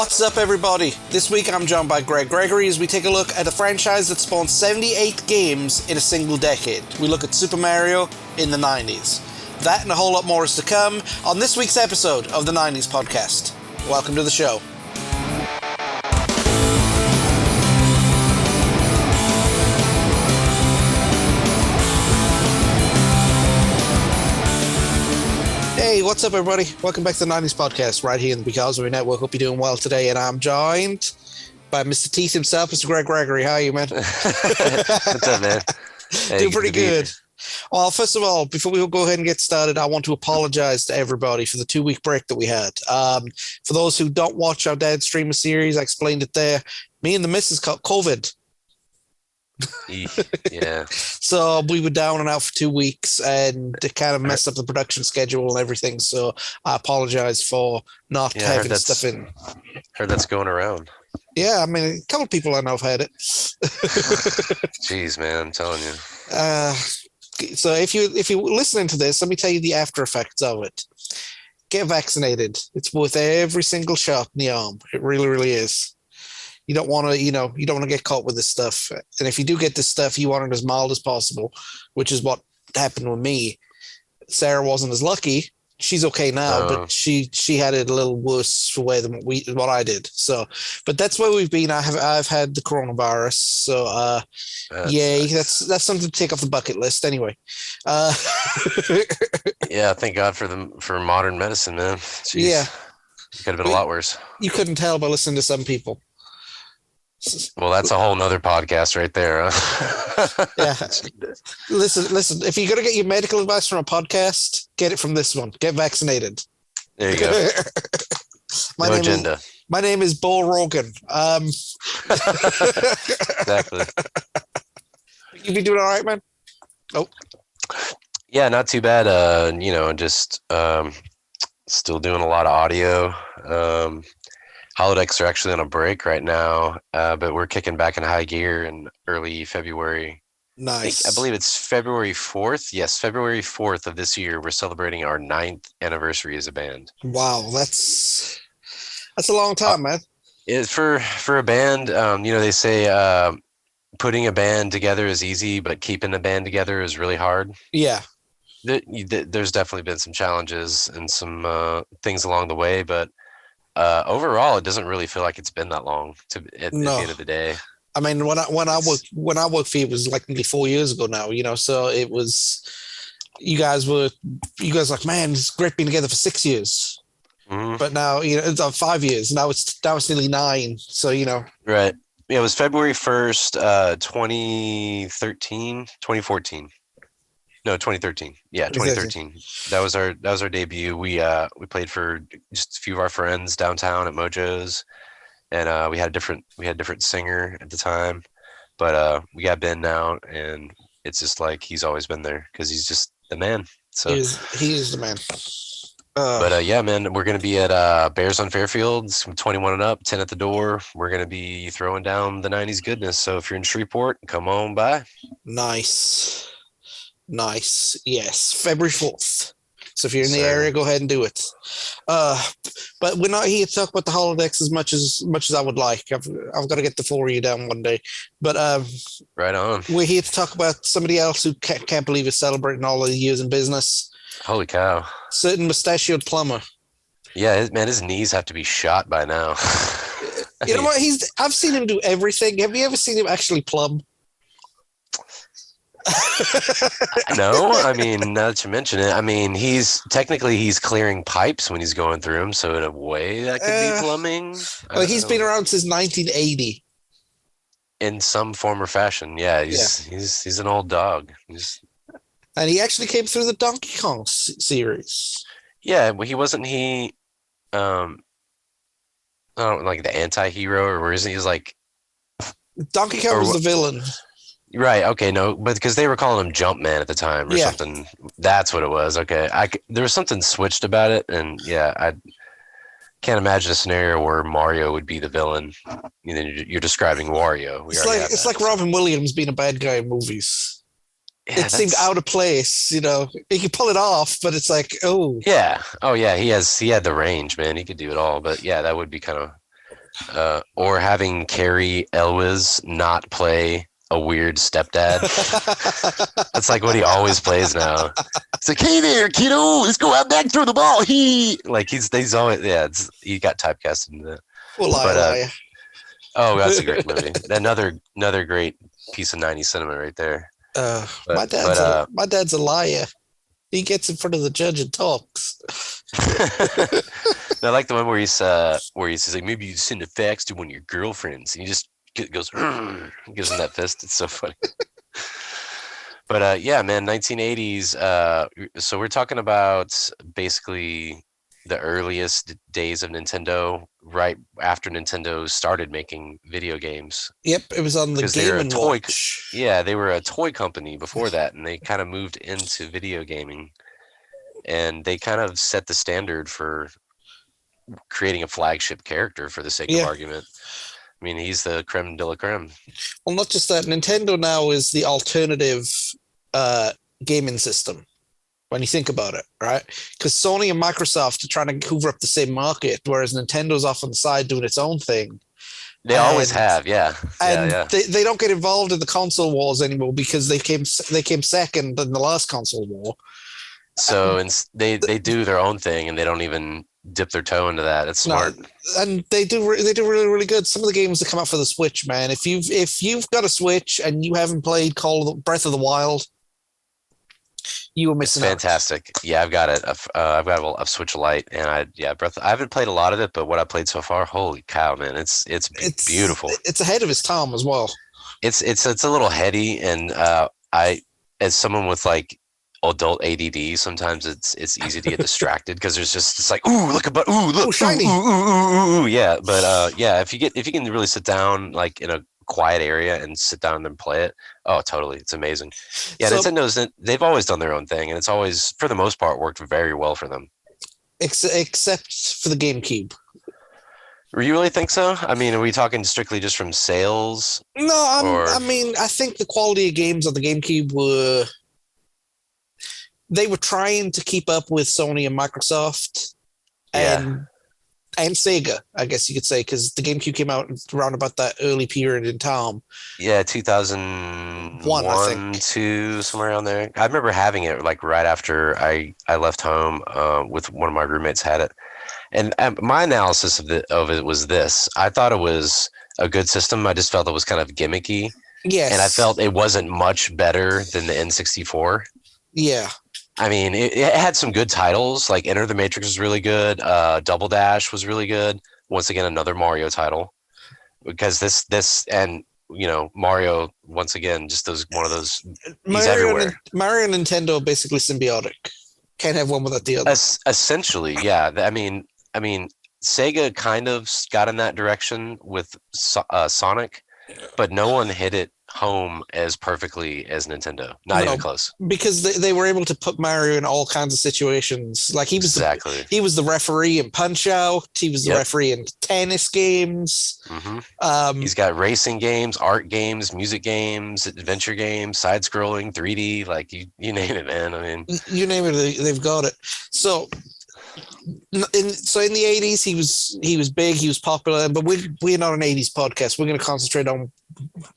What's up, everybody? This week I'm joined by Gregg Gregory as we take a look at a franchise that spawned 78 games in a single decade. We look at Super Mario in the 90s. That and a whole lot more is to come on this week's episode of the 90s podcast. Welcome to the show. Hey, what's up, everybody? Welcome back to the 90s podcast right here in the Because of Me Network. Hope you're doing well today, and I'm joined by Mr. Teeth himself, Mr. Gregg Gregory. How are you, man? What's up, man? Hey, doing pretty good. Well, first of all, before we go ahead and get started, I want to apologize to everybody for the 2-week break that we had. For those who don't watch our Dad Streamer series, I explained it there. Me and the missus caught COVID. Yeah. So we were down and out for 2 weeks, and it kind of messed up the production schedule and everything. So I apologize for not having stuff in. Heard that's going around. Yeah, I mean, a couple of people I know have had it. Jeez, man, I'm telling you. So if you're listening to this, let me tell you the after effects of it. Get vaccinated. It's worth every single shot in the arm. It really, really is. You don't want to, you don't want to get caught with this stuff. And if you do get this stuff, you want it as mild as possible, which is what happened with me. Sarah wasn't as lucky. She's okay now, but she had it a little worse way than what I did. So, but that's where we've been. I've had the coronavirus. So, yay, nice. That's something to take off the bucket list. Anyway. Yeah, thank God for modern medicine, man. Jeez. Yeah, it could have been a lot worse. You couldn't tell by listening to some people. Well, that's a whole nother podcast right there. Huh? Yeah. Listen. If you're going to get your medical advice from a podcast, get it from this one. Get vaccinated. There you go. No agenda. My name is Bo Rogan. Exactly. You be doing all right, man? Oh. Yeah, not too bad. Just still doing a lot of audio. Holodecks are actually on a break right now, but we're kicking back in high gear in early February. Nice. I believe it's February 4th. Yes, February 4th of this year, we're celebrating our 9th anniversary as a band. Wow, that's a long time, man. It's for a band, they say putting a band together is easy, but keeping a band together is really hard. Yeah. There's definitely been some challenges and some things along the way, but overall, it doesn't really feel like it's been that long at the end of the day. I mean, when I worked for you, it was like nearly 4 years ago now, so it was, you guys like, man, it's great being together for 6 years. Mm-hmm. But now, it's 5 years. Now it's nearly 9. So, Right. Yeah, it was February 1st, 2014. No, 2013. Yeah, 2013. That was our debut. We played for just a few of our friends downtown at Mojo's, and we had a different singer at the time, but we got Ben now, and it's just like he's always been there because he's just the man. So he is the man. But yeah, man, we're gonna be at Bears on Fairfield, 21 and up, 10 at the door. We're gonna be throwing down the 90s goodness. So if you're in Shreveport, come on by. Nice. Yes. February 4th. So if you're in the area, go ahead and do it. But we're not here to talk about the holodecks as much as I would like. I've got to get the 4 of you down one day. But right on. We're here to talk about somebody else who can't believe is celebrating all the years in business. Holy cow. Certain mustachioed plumber. Yeah, man, his knees have to be shot by now. You know what? I've seen him do everything. Have you ever seen him actually plumb? No, I mean, now that you mention it, I mean, he's clearing pipes when he's going through them, so in a way that could be plumbing. Well, he's been around since 1980. In some form or fashion, yeah. He's an old dog. And he actually came through the Donkey Kong series. Yeah, well, I don't like the anti-hero, or where isn't he? He's like Donkey Kong was the villain. Right. Okay. No, but because they were calling him Jumpman at the time or something. That's what it was. Okay. There was something switched about it, and yeah, I can't imagine a scenario where Mario would be the villain. You're describing Wario. It's like Robin Williams being a bad guy in movies. Yeah, it seemed out of place. He could pull it off, but it's like, oh. Yeah. Oh yeah. He had the range, man. He could do it all. But yeah, that would be kind of Or having Carrie Elwes not play a weird stepdad. That's like what he always plays now. It's like, hey there, kiddo, let's go out back and throw the ball. He's always he got typecast into that. Well, But liar. oh, that's a great movie. Another great piece of '90s cinema right there. My But dad's a liar. He gets in front of the judge and talks. I like the one where he says like, maybe you send a fax to one of your girlfriends, and he just goes gives him that fist. It's so funny. But yeah, man, 1980s. So we're talking about basically the earliest days of Nintendo, right after Nintendo started making video games. Yep, it was on the Game & Watch. Yeah, they were a toy company before that, and they kind of moved into video gaming, and they kind of set the standard for creating a flagship character for the sake of argument. I mean, he's the creme de la creme. Well, not just that. Nintendo now is the alternative gaming system when you think about it, right? Because Sony and Microsoft are trying to hoover up the same market, whereas Nintendo's off on the side doing its own thing. They always have, yeah. They don't get involved in the console wars anymore because they came second in the last console war. So they do their own thing, and they don't even dip their toe into that. It's smart. No, and they do really, really good. Some of the games that come out for the Switch, man. If you've got a Switch and you haven't played Breath of the Wild, you were missing out. Fantastic. Yeah, I've got it. I've got a Switch Lite, and I haven't played a lot of it, but what I played so far, holy cow, man, it's beautiful. It's ahead of its time as well. It's a little heady, and I, as someone with like adult ADD, sometimes it's easy to get distracted because it's like, ooh, look, shiny, ooh, yeah. But yeah, if you can really sit down like in a quiet area and sit down and play it, oh, totally, it's amazing. Yeah, so, they've always done their own thing, and it's always, for the most part, worked very well for them. Except for the GameCube. You really think so? I mean, are we talking strictly just from sales? No, I mean, I think the quality of games on the GameCube they were trying to keep up with Sony and Microsoft and Sega, I guess you could say, because the GameCube came out around about that early period in time. Yeah, 2001, I think. 2, somewhere around there. I remember having it like right after I left home with one of my roommates had it. And my analysis of it was this. I thought it was a good system. I just felt it was kind of gimmicky. Yes. And I felt it wasn't much better than the N64. Yeah. I mean, it had some good titles, like Enter the Matrix was really good. Double Dash was really good. Once again, another Mario title. Because this and, you know, Mario, once again, just one of those, he's everywhere. Mario and Nintendo are basically symbiotic. Can't have one without the other. Essentially, yeah. I mean, Sega kind of got in that direction with Sonic, but no one hit it home as perfectly as Nintendo. Not even close. Because they were able to put Mario in all kinds of situations. Like he was the referee in Punch-Out. He was the referee in tennis games. Mm-hmm. He's got racing games, art games, music games, adventure games, side-scrolling, 3D. Like you name it, man. I mean, you name it, they've got it. So in the 80s, he was big, he was popular, but we're not an 80s podcast. We're going to concentrate on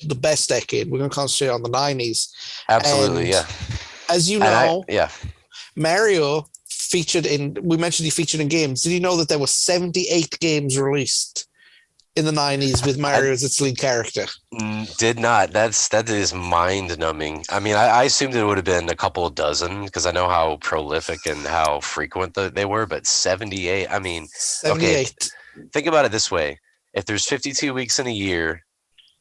the best decade. We're going to concentrate on the 90s. Absolutely, and as you know, Mario we mentioned he featured in games. Did you know that there were 78 games released in the 90s with Mario as its lead character? Did not. That is mind-numbing. I mean, I assumed it would have been a couple of dozen because I know how prolific and how frequent they were, but 78, I mean, 78. Okay, think about it this way. If there's 52 weeks in a year,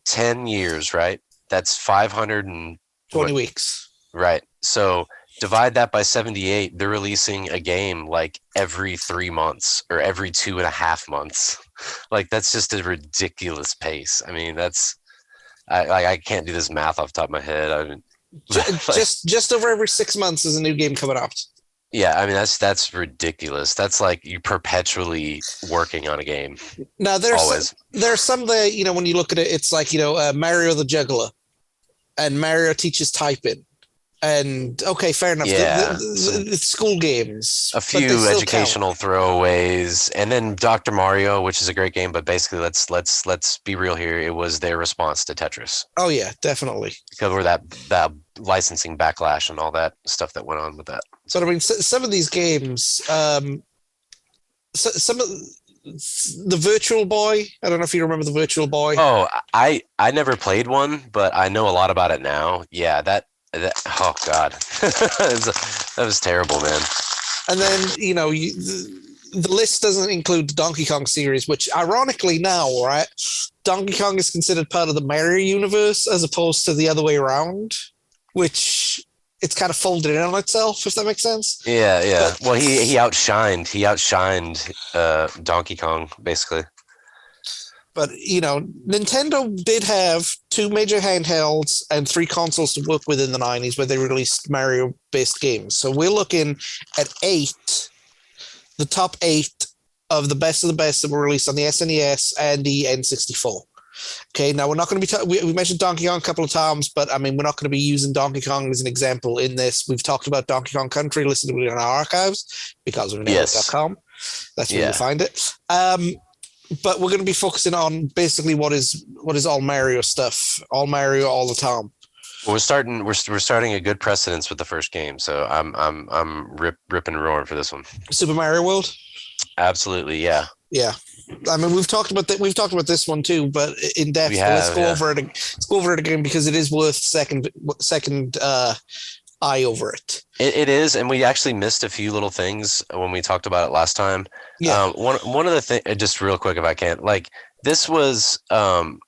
10 years, right? That's 520 weeks. Right. So divide that by 78, they're releasing a game like every 3 months or every 2.5 months. Like, that's just a ridiculous pace. I mean, I can't do this math off the top of my head. I mean, just over every 6 months is a new game coming out. Yeah, I mean, that's ridiculous. That's like you perpetually working on a game. Now there's some that, you know, when you look at it, it's like, you know, Mario the Juggler and Mario teaches typing. And okay, fair enough. Yeah, The school games, a but they few still count. educational throwaways, and then Dr. Mario, which is a great game, but basically let's be real here. It was their response to Tetris Oh yeah, definitely. because we're that licensing backlash and all that stuff that went on with that. But I mean, some of these games, some of the Virtual Boy. I don't know if you remember the Virtual Boy. Oh, I never played one, but I know a lot about it now. Yeah, that oh god, that was terrible, man. And then the list doesn't include the Donkey Kong series, which ironically now, right, Donkey Kong is considered part of the Mario universe as opposed to the other way around, which it's kind of folded in on itself, if that makes sense. Yeah, yeah. But Well, he outshined Donkey Kong basically. but Nintendo did have two major handhelds and three consoles to work with in the 90s where they released Mario based games. So we're looking at the top eight of the best that were released on the SNES and the N64. Okay, now we're not going to be. We mentioned Donkey Kong a couple of times, but I mean, we're not going to be using Donkey Kong as an example in this. We've talked about Donkey Kong Country. Listen to it in our archives, Yes. becausemaybepodcast.com. That's where you'll Yeah. find it. But we're going to be focusing on basically what is all Mario stuff, all Mario all the time. We're starting a good precedence with the first game, so I'm ripping and roaring for this one. Super Mario World. Absolutely, yeah. Yeah, I mean we've talked about that. We've talked about this one too, but in depth. We Let's have, go yeah. over it. Let's go over it again because it is worth second eye over it. It is, and we actually missed a few little things when we talked about it last time. Yeah. One of the things, just real quick, if I can, like this was the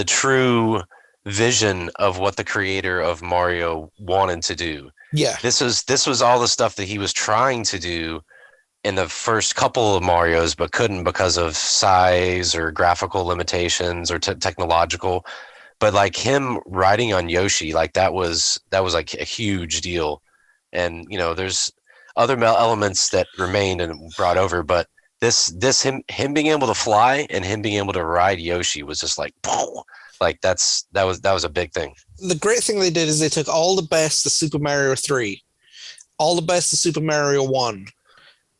true vision of what the creator of Mario wanted to do. Yeah. This was all the stuff that he was trying to do in the first couple of Marios, but couldn't because of size or graphical limitations or technological. But like him riding on Yoshi, like that was like a huge deal. And there's other elements that remained and brought over, but him being able to fly and him being able to ride Yoshi was just like, like that was a big thing. The great thing they did is they took all the best of Super Mario 3, all the best of Super Mario 1,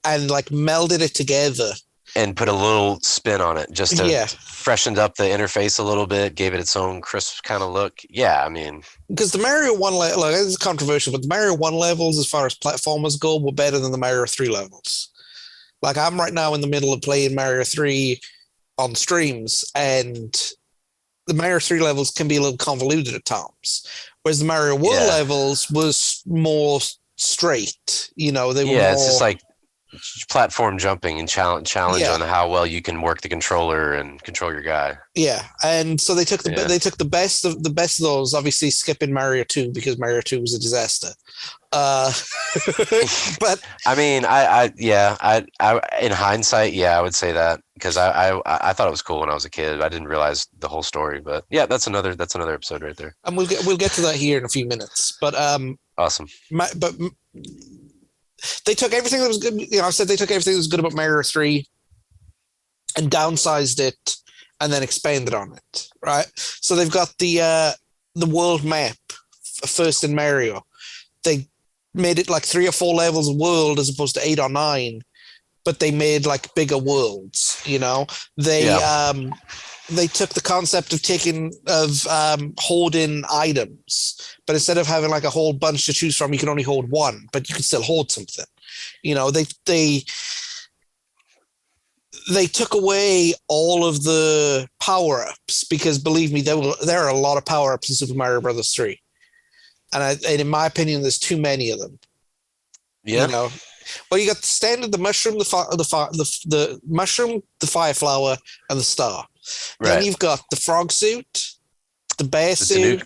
and like melded it together and put a little spin on it just to freshened up the interface a little bit, gave it its own crisp kind of look. Yeah, I mean, because the Mario 1 level, like, it's controversial, but the Mario 1 levels, as far as platformers go, were better than the Mario 3 levels. Like, I'm right now in the middle of playing Mario 3 on streams, and the Mario 3 levels can be a little convoluted at times, whereas the Mario 1 levels was more straight. They were more... it's just like platform jumping and challenge on how well you can work the controller and control your guy. Yeah, and so they took the best of those. Obviously, skipping Mario 2 because Mario 2 was a disaster. But I mean, I in hindsight, I would say that because I thought it was cool when I was a kid. I didn't realize the whole story, but yeah, that's another episode right there. And we'll get to that here in a few minutes. But awesome. But they took everything that was good. I said they took everything that was good about Mario 3 and downsized it and then expanded on it, right? So they've got the world map first in Mario. They made it like 3 or 4 levels of world as opposed to 8 or 9, but they made like bigger worlds. They took the concept of hoarding items, but instead of having like a whole bunch to choose from, you can only hold one, but you can still hoard something. They took away all of the power-ups because, believe me, there are a lot of power-ups in Super Mario Brothers 3. And in my opinion, there's too many of them. Yeah. Well, you got the standard, the mushroom, the mushroom, the fire flower, and the star. Right. Then you've got the frog suit, the bear suit,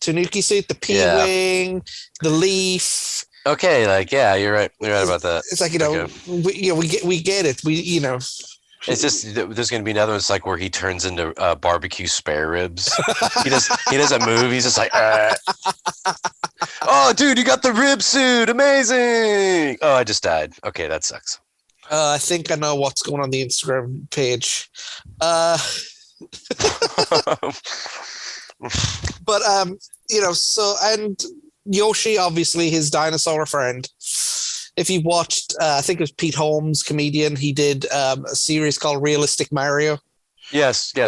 Tanuki suit, the P-wing, the leaf. Okay, you're right. You're right about that. It's like we get it. It's just there's going to be another one. It's like where he turns into barbecue spare ribs. he doesn't move. He's just like, oh, dude, you got the rib suit. Amazing. Oh, I just died. Okay, that sucks. I think I know what's going on the Instagram page. But So, and Yoshi, obviously, his dinosaur friend. If you watched, I think it was Pete Holmes, comedian, he did a series called Realistic Mario. Yes. It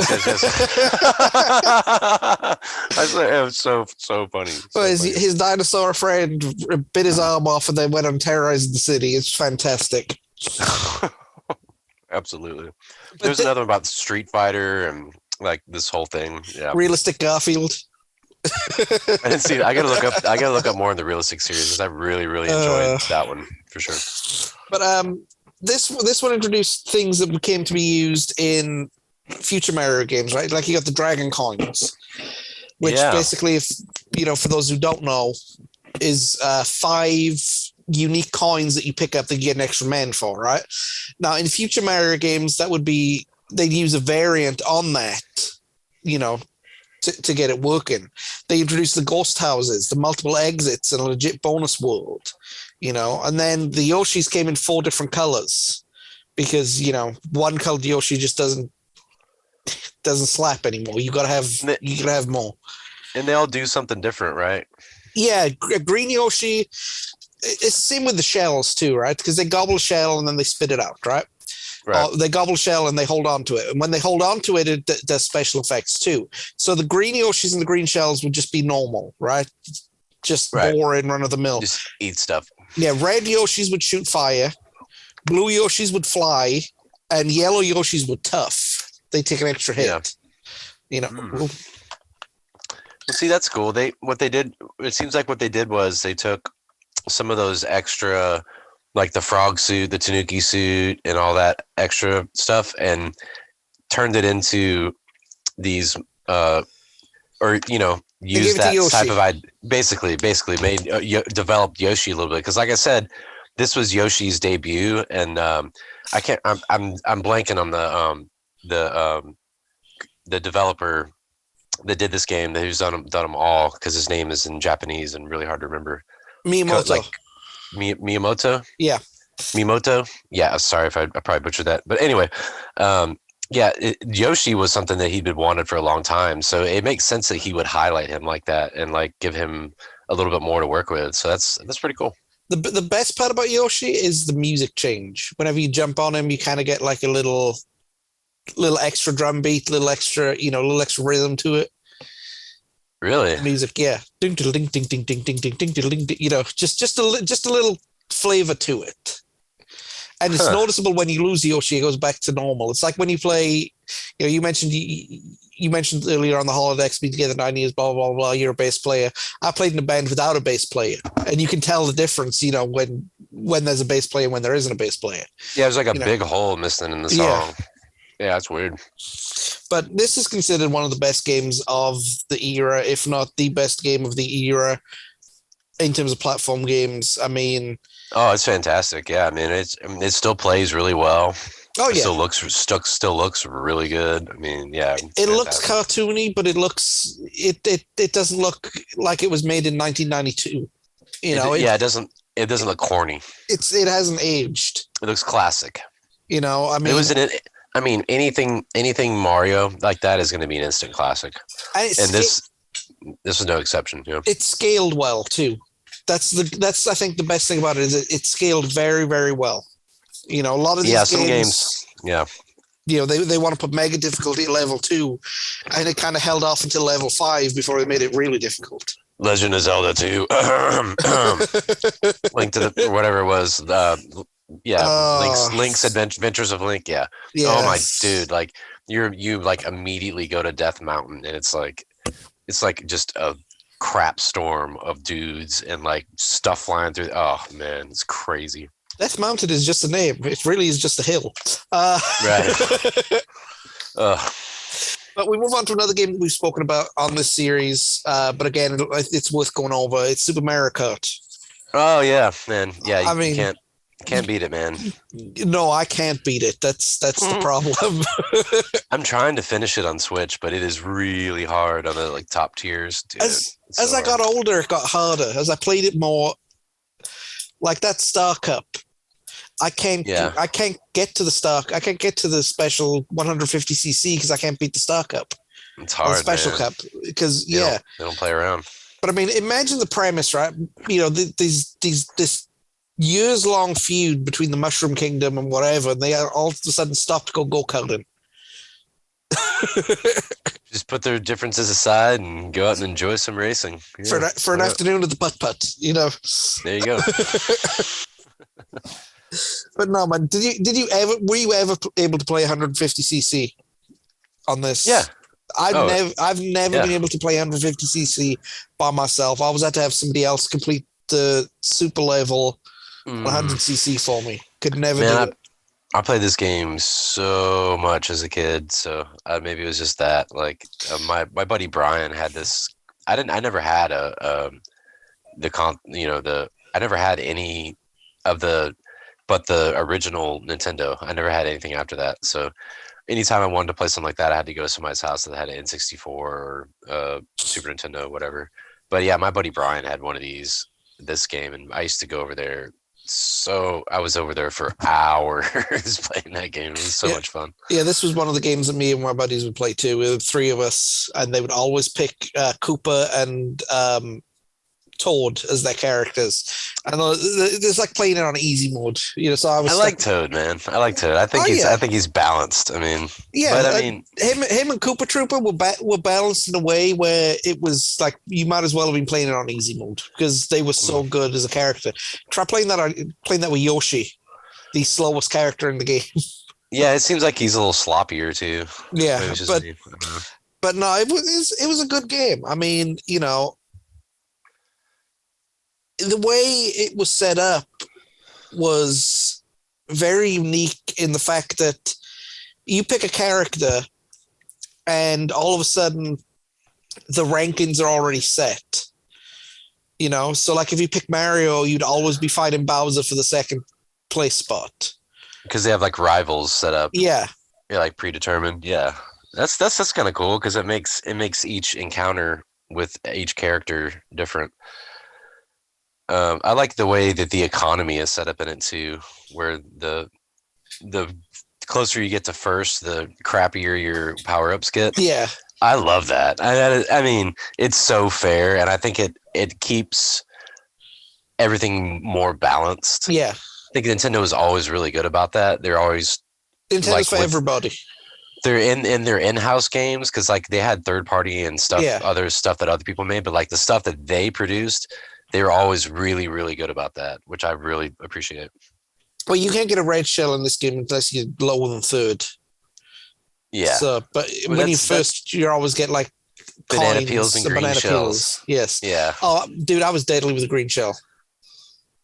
was so funny. Well, his dinosaur friend bit his arm off and then went on terrorizing the city. It's fantastic. Absolutely. There's another one about Street Fighter and like this whole thing. Yeah. Realistic Garfield. I didn't see it. I gotta look up more in the Realistic series because I really enjoyed that one for sure. But this one introduced things that came to be used in future Mario games, right? Like you got the Dragon Coins, which basically, if for those who don't know, is 5 unique coins that you pick up that you get an extra man for, right? Now, in future Mario games, that would be they'd use a variant on that, to get it working. They introduced the ghost houses, the multiple exits, and a legit bonus world, and then the Yoshis came in 4 different colors because, one colored Yoshi just doesn't slap anymore. You gotta have more. And they all do something different, right? Yeah, green Yoshi. It's the same with the shells too, right? Because they gobble shell and then they spit it out, right? Right. They gobble shell and they hold on to it. And when they hold on to it, it does special effects too. So the green Yoshis and the green shells would just be normal, right? Just boring, run of the mill. Just eat stuff. Yeah, red Yoshis would shoot fire. Blue Yoshis would fly. And yellow Yoshis would tough. They take an extra hit. Yeah. Well, see, that's cool. It seems like what they did was they took some of those extra, like the frog suit, the Tanuki suit, and all that extra stuff, and turned it into these, use that type of basically made developed Yoshi a little bit. Because, like I said, this was Yoshi's debut, and I'm blanking on the developer that did this game, who's done them all, because his name is in Japanese and really hard to remember. Miyamoto. Miyamoto? Yeah. Miyamoto? Yeah, sorry if I probably butchered that. But anyway, Yoshi was something that he'd been wanted for a long time. So it makes sense that he would highlight him like that and like give him a little bit more to work with. So that's pretty cool. The best part about Yoshi is the music change. Whenever you jump on him, you kind of get like a little extra drum beat, little extra rhythm to it. Really? Music, yeah. Ding ding ding ding ding ding ding ding ding ding ding. Just a little flavor to it. And it's noticeable when you lose Yoshi, it goes back to normal. It's like when you play, you mentioned earlier on the holodeck, been together 9 years, blah, blah, blah, you're a bass player. I played in a band without a bass player. And you can tell the difference, when there's a bass player and when there isn't a bass player. Yeah, there's like a big hole missing in the song. Yeah, that's weird. But this is considered one of the best games of the era, if not the best game of the era in terms of platform games. I mean, oh, it's fantastic. Yeah, I mean, it still plays really well. Oh yeah, still looks really good. I mean, yeah, it looks cartoony, but it doesn't look like it was made in 1992. It doesn't look corny. It hasn't aged. It looks classic. I mean, anything Mario like that is going to be an instant classic, and this is no exception. It's scaled well too. That's I think the best thing about it is it's scaled very, very well. A lot of these games, they want to put mega difficulty at level 2, and it kind of held off until level 5 before they made it really difficult. Legend of Zelda 2, Link to the whatever it was. Link's Adventures of Link. Yeah. Yes. Oh my dude, like you like immediately go to Death Mountain, and it's like just a crap storm of dudes and like stuff flying through. Oh man, it's crazy. Death Mountain is just a name. It really is just a hill. Right. But we move on to another game that we've spoken about on this series. But again, it's worth going over. It's Super Mario Kart. Oh yeah, man. Yeah, you can't beat it, man. No, I can't beat it. That's the problem. I'm trying to finish it on Switch, but it is really hard on the like top tiers. Dude, as I got older, it got harder. As I played it more, like that Star Cup, I can't get to the Star. I can't get to the special 150cc because I can't beat the Star Cup. It's hard. The special cup because they don't play around. But I mean, imagine the premise, right? You know, this years-long feud between the Mushroom Kingdom and whatever, and they are all of a sudden stop to go karting. Just put their differences aside and go out and enjoy some racing. Yeah, for an afternoon of the putt, you know. there you go. But no, man, were you ever able to play 150cc on this? Yeah. I've never been able to play 150cc by myself. I always had to have somebody else complete the super level 100cc for me. Could never do it. I played this game so much as a kid, so maybe it was just that. Like my buddy Brian had this. I never had I never had any of but the original Nintendo. I never had anything after that. So anytime I wanted to play something like that, I had to go to somebody's house that had an N64 or Super Nintendo, whatever. But yeah, my buddy Brian had one of this game, and I used to go over there. So I was over there for hours playing that game. It was so much fun. Yeah, this was one of the games that me and my buddies would play too. We were three of us, and they would always pick Koopa and Toad as their characters. And it's like playing it on easy mode. You know, so I like Toad, man. I like Toad. I think he's balanced. I mean, him and Koopa Trooper were balanced in a way where it was like you might as well have been playing it on easy mode because they were so good as a character. Try playing that with Yoshi, the slowest character in the game. Yeah, it seems like he's a little sloppier too. Yeah, but no, it was a good game. I mean, you know, the way it was set up was very unique in the fact that you pick a character and all of a sudden the rankings are already set. You know, so like if you pick Mario, you'd always be fighting Bowser for the second place spot. Because they have like rivals set up. Yeah. You're like predetermined. Yeah. That's kind of cool because it makes each encounter with each character different. I like the way that the economy is set up in it too, where the closer you get to first, the crappier your power-ups get. Yeah. I love that. I mean, it's so fair, and I think it keeps everything more balanced. Yeah. I think Nintendo is always really good about that. They're always Nintendo's for everybody. They're in their in-house games because like they had third-party and stuff, other stuff that other people made, but like the stuff that they produced, they were always really, really good about that, which I really appreciate. Well, you can't get a red shell in this game unless you're lower than third. Yeah. So, but when you first, you always get like banana peels and green shells. Yes. Yeah. Oh, dude, I was deadly with a green shell.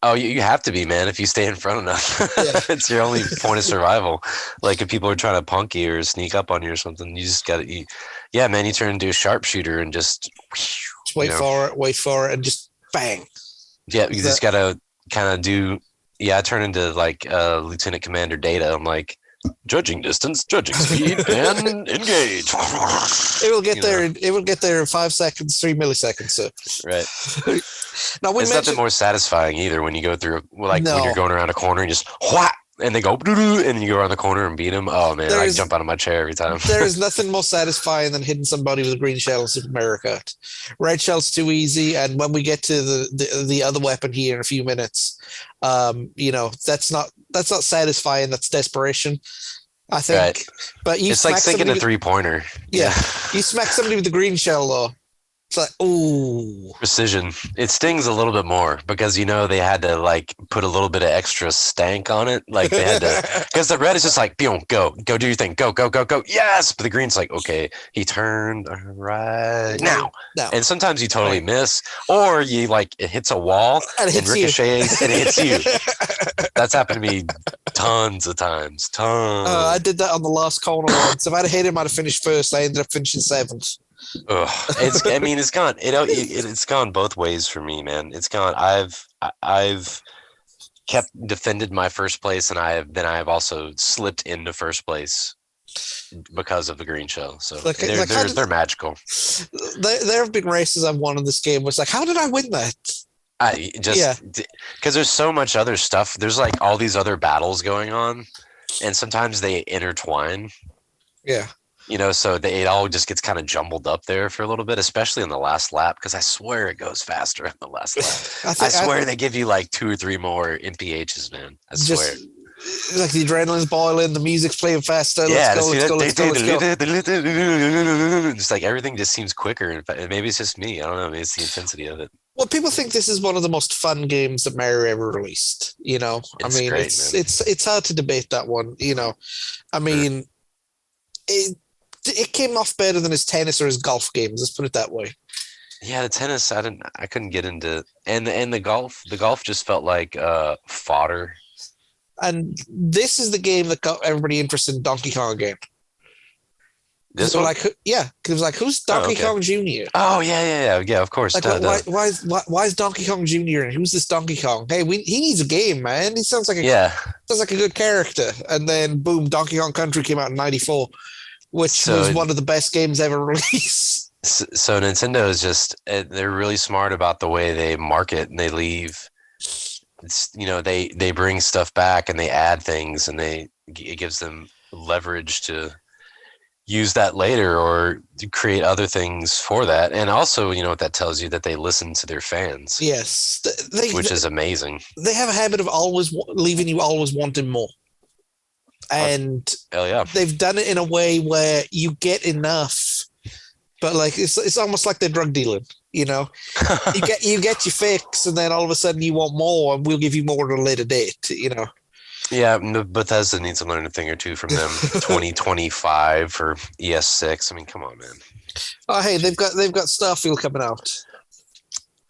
Oh, you have to be, man, if you stay in front enough. Yeah. It's your only point of survival. Like if people are trying to punk you or sneak up on you or something, you just got to, yeah, man, you turn into a sharpshooter and just wait for it, and just bang. Yeah, you just got to kind of do, I turn into like Lieutenant Commander Data. I'm like, judging distance, judging speed, and engage. It will get there. It will get there in 5 seconds, 3 milliseconds. So. Right. Now it's nothing more satisfying either when you go through when you're going around a corner and just whack, and they go and you go around the corner and beat them. Oh man, I jump out of my chair every time. There is nothing more satisfying than hitting somebody with a green shell in Super Mario Kart. Red shell's too easy, and when we get to the other weapon here in a few minutes, you know, that's not satisfying. That's desperation, I think. Right. But it's like sinking a 3-pointer. Yeah, you smack somebody with the green shell though. It's like, ooh. Precision. It stings a little bit more because, you know, they had to like put a little bit of extra stank on it. Like they had to, because the red is just like, go do your thing. Go. Yes. But the green's like, okay, he turned right now. And sometimes you totally miss, or you like, it hits a wall and ricochets and it hits you. That's happened to me tons of times. I did that on the last corner once. If I'd hit him, I'd have finished first. I ended up finishing 7th. It's gone. It's gone both ways for me, man. It's gone. I've kept defended my first place, and I have also slipped into first place because of the green shell. So they're magical. There have been races I've won in this game where it's like, how did I win that? Because there's so much other stuff. There's like all these other battles going on, and sometimes they intertwine. Yeah. So it all just gets kind of jumbled up there for a little bit, especially in the last lap, because I swear it goes faster in the last lap. I swear they give you like 2 or 3 more NPHs, man. I swear. Just like the adrenaline's boiling, the music's playing faster. Yeah, Let's go. Just like everything just seems quicker. In fact, maybe it's just me. I don't know. Maybe it's the intensity of it. Well, people think this is one of the most fun games that Mario ever released. It's great, man. it's hard to debate that one. I mean, it came off better than his tennis or his golf games. Let's put it that way. Yeah, the tennis, I couldn't get into, and the golf just felt like fodder. And this is the game that got everybody interested in Donkey Kong again. This one? Because it was like, who's Donkey Kong Jr.? Oh, yeah, of course. Like, why is Donkey Kong Jr. and who's this Donkey Kong? Hey, he needs a game, man. He sounds like a good character. And then boom, Donkey Kong Country came out in '94, which was one of the best games ever released. So Nintendo is they're really smart about the way they market, and they leave. They bring stuff back and they add things, and it gives them leverage to use that later or to create other things for that. And also, what that tells you, that they listen to their fans. Yes, which is amazing. They have a habit of always leaving you always wanting more. And hell yeah, they've done it in a way where you get enough, but like it's almost like they're drug dealing. You get your fix, and then all of a sudden you want more, and we'll give you more at a later date. Yeah, Bethesda needs to learn a thing or two from them. 2025 for ES6. I mean, come on, man. Oh, hey, they've got Starfield coming out.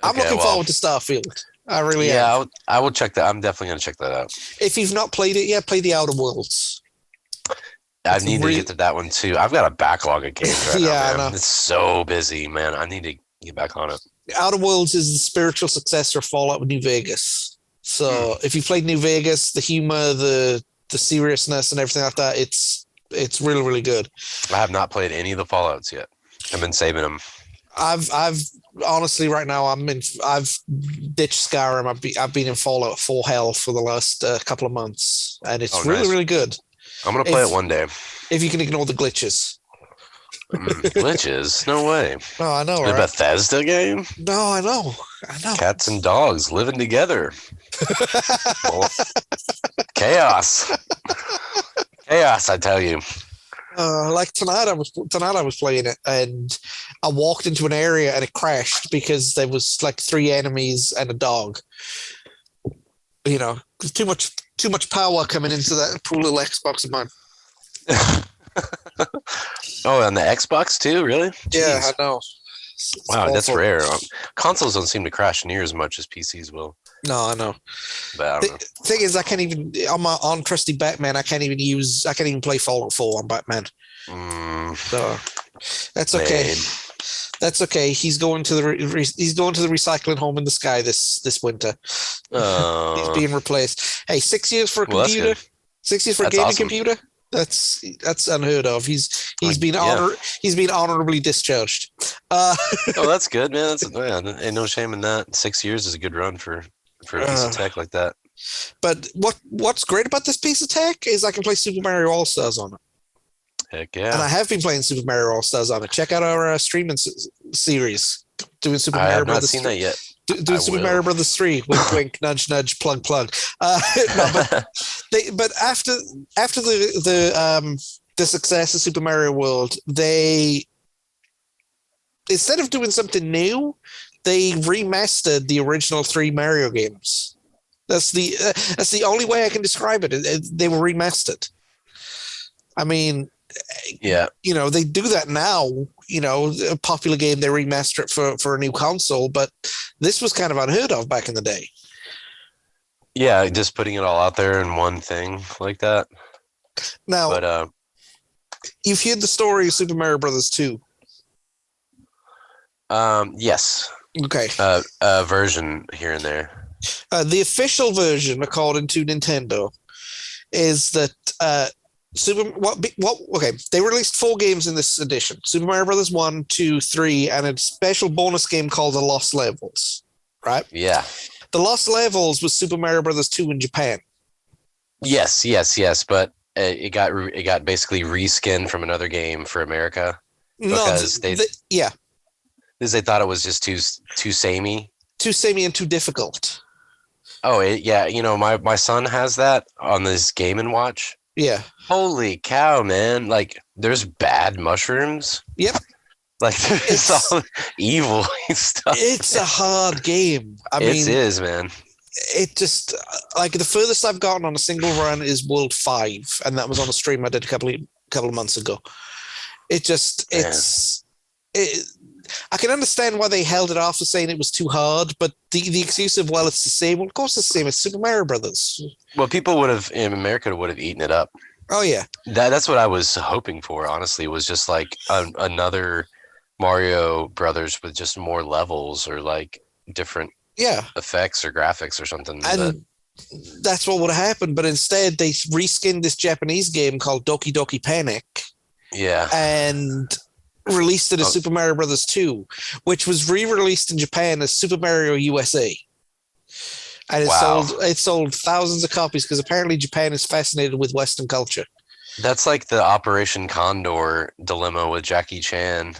I'm looking forward to Starfield. I really am. Yeah, I will check that. I'm definitely going to check that out. If you've not played it yet, play the Outer Worlds. I need to get to that one too. I've got a backlog of games right now, man. I know. It's so busy, man. I need to get back on it. Outer Worlds is the spiritual successor of Fallout with New Vegas. So if you played New Vegas, the humor, the seriousness, and everything like that, it's really, really good. I have not played any of the Fallouts yet. I've been saving them. I've honestly right now I've ditched Skyrim. I've been in Fallout 4 hell for the last couple of months, and it's really, really good. I'm gonna play it one day if you can ignore the glitches. Glitches? No way. No, I know. The Bethesda game? No, I know. Cats and dogs living together. Chaos. Chaos, I tell you. Like tonight I was playing it, and I walked into an area and it crashed because there was like 3 enemies and a dog. Too much power coming into that poor little Xbox of mine. Oh, on the Xbox too? Really? Jeez. Yeah, I know. Wow, that's rare. Consoles don't seem to crash near as much as PCs will. No, I know. But I don't know. Thing is, I can't even on trusty Batman. I can't even play Fallout 4 on Batman. So that's okay. Lame. That's okay. He's going to the recycling home in the sky this winter. He's being replaced. Hey, 6 years for a computer. 6 years for a gaming awesome. Computer. That's unheard of. He's been honorably discharged. Oh, that's good, man. Ain't no shame in that. 6 years is a good run for a piece of tech like that. But what's great about this piece of tech is I can play Super Mario All Stars on it. Heck yeah! And I have been playing Super Mario All Stars on it. Check out our streaming series doing Super Mario Brothers. I have not seen that yet. Doing Super Mario Brothers 3. Wink, wink, nudge, nudge, plug, plug. But after the success of Super Mario World, they, instead of doing something new, they remastered the original 3 Mario games. That's the only way I can describe it. They were remastered. I mean, yeah, they do that now. A popular game, they remaster it for a new console, but this was kind of unheard of back in the day. Yeah, just putting it all out there in one thing like that. Now, but you've heard the story of Super Mario Brothers 2. Yes. Okay. Version here and there. The official version, according to Nintendo, is that okay, they released 4 games in this edition: Super Mario Brothers 1, 2, 3, and a special bonus game called The Lost Levels. Right? Yeah. The Lost Levels was Super Mario Brothers 2 in Japan. Yes. But it got basically reskinned from another game for America No, because yeah, they thought it was just too samey. too samey and too difficult. Oh, yeah, my son has that on this Game and Watch. Yeah. Holy cow, man! Like, there's bad mushrooms. Yep. Like, there's It's all evil stuff. it's a hard game. I It mean, is, man. it just like the furthest I've gotten on a single run is World 5, and that was on a stream I did a couple of months ago. It just Man. it, I can understand why they held it off for saying it was too hard, but the excuse of well it's the same. Well, of course it's the same. It's Super Mario Brothers. Well, people would have in America would have eaten it up. Oh yeah, That's what I was hoping for. Honestly, was just like another Mario Brothers with just more levels or like different yeah, effects or graphics or something. But and that's what would have happened. But instead, they reskinned this Japanese game called Doki Doki Panic yeah, and released it as Oh, Super Mario Brothers 2, which was re-released in Japan as Super Mario USA. And wow, it sold thousands of copies because apparently Japan is fascinated with Western culture. that's like the Operation Condor dilemma with Jackie Chan.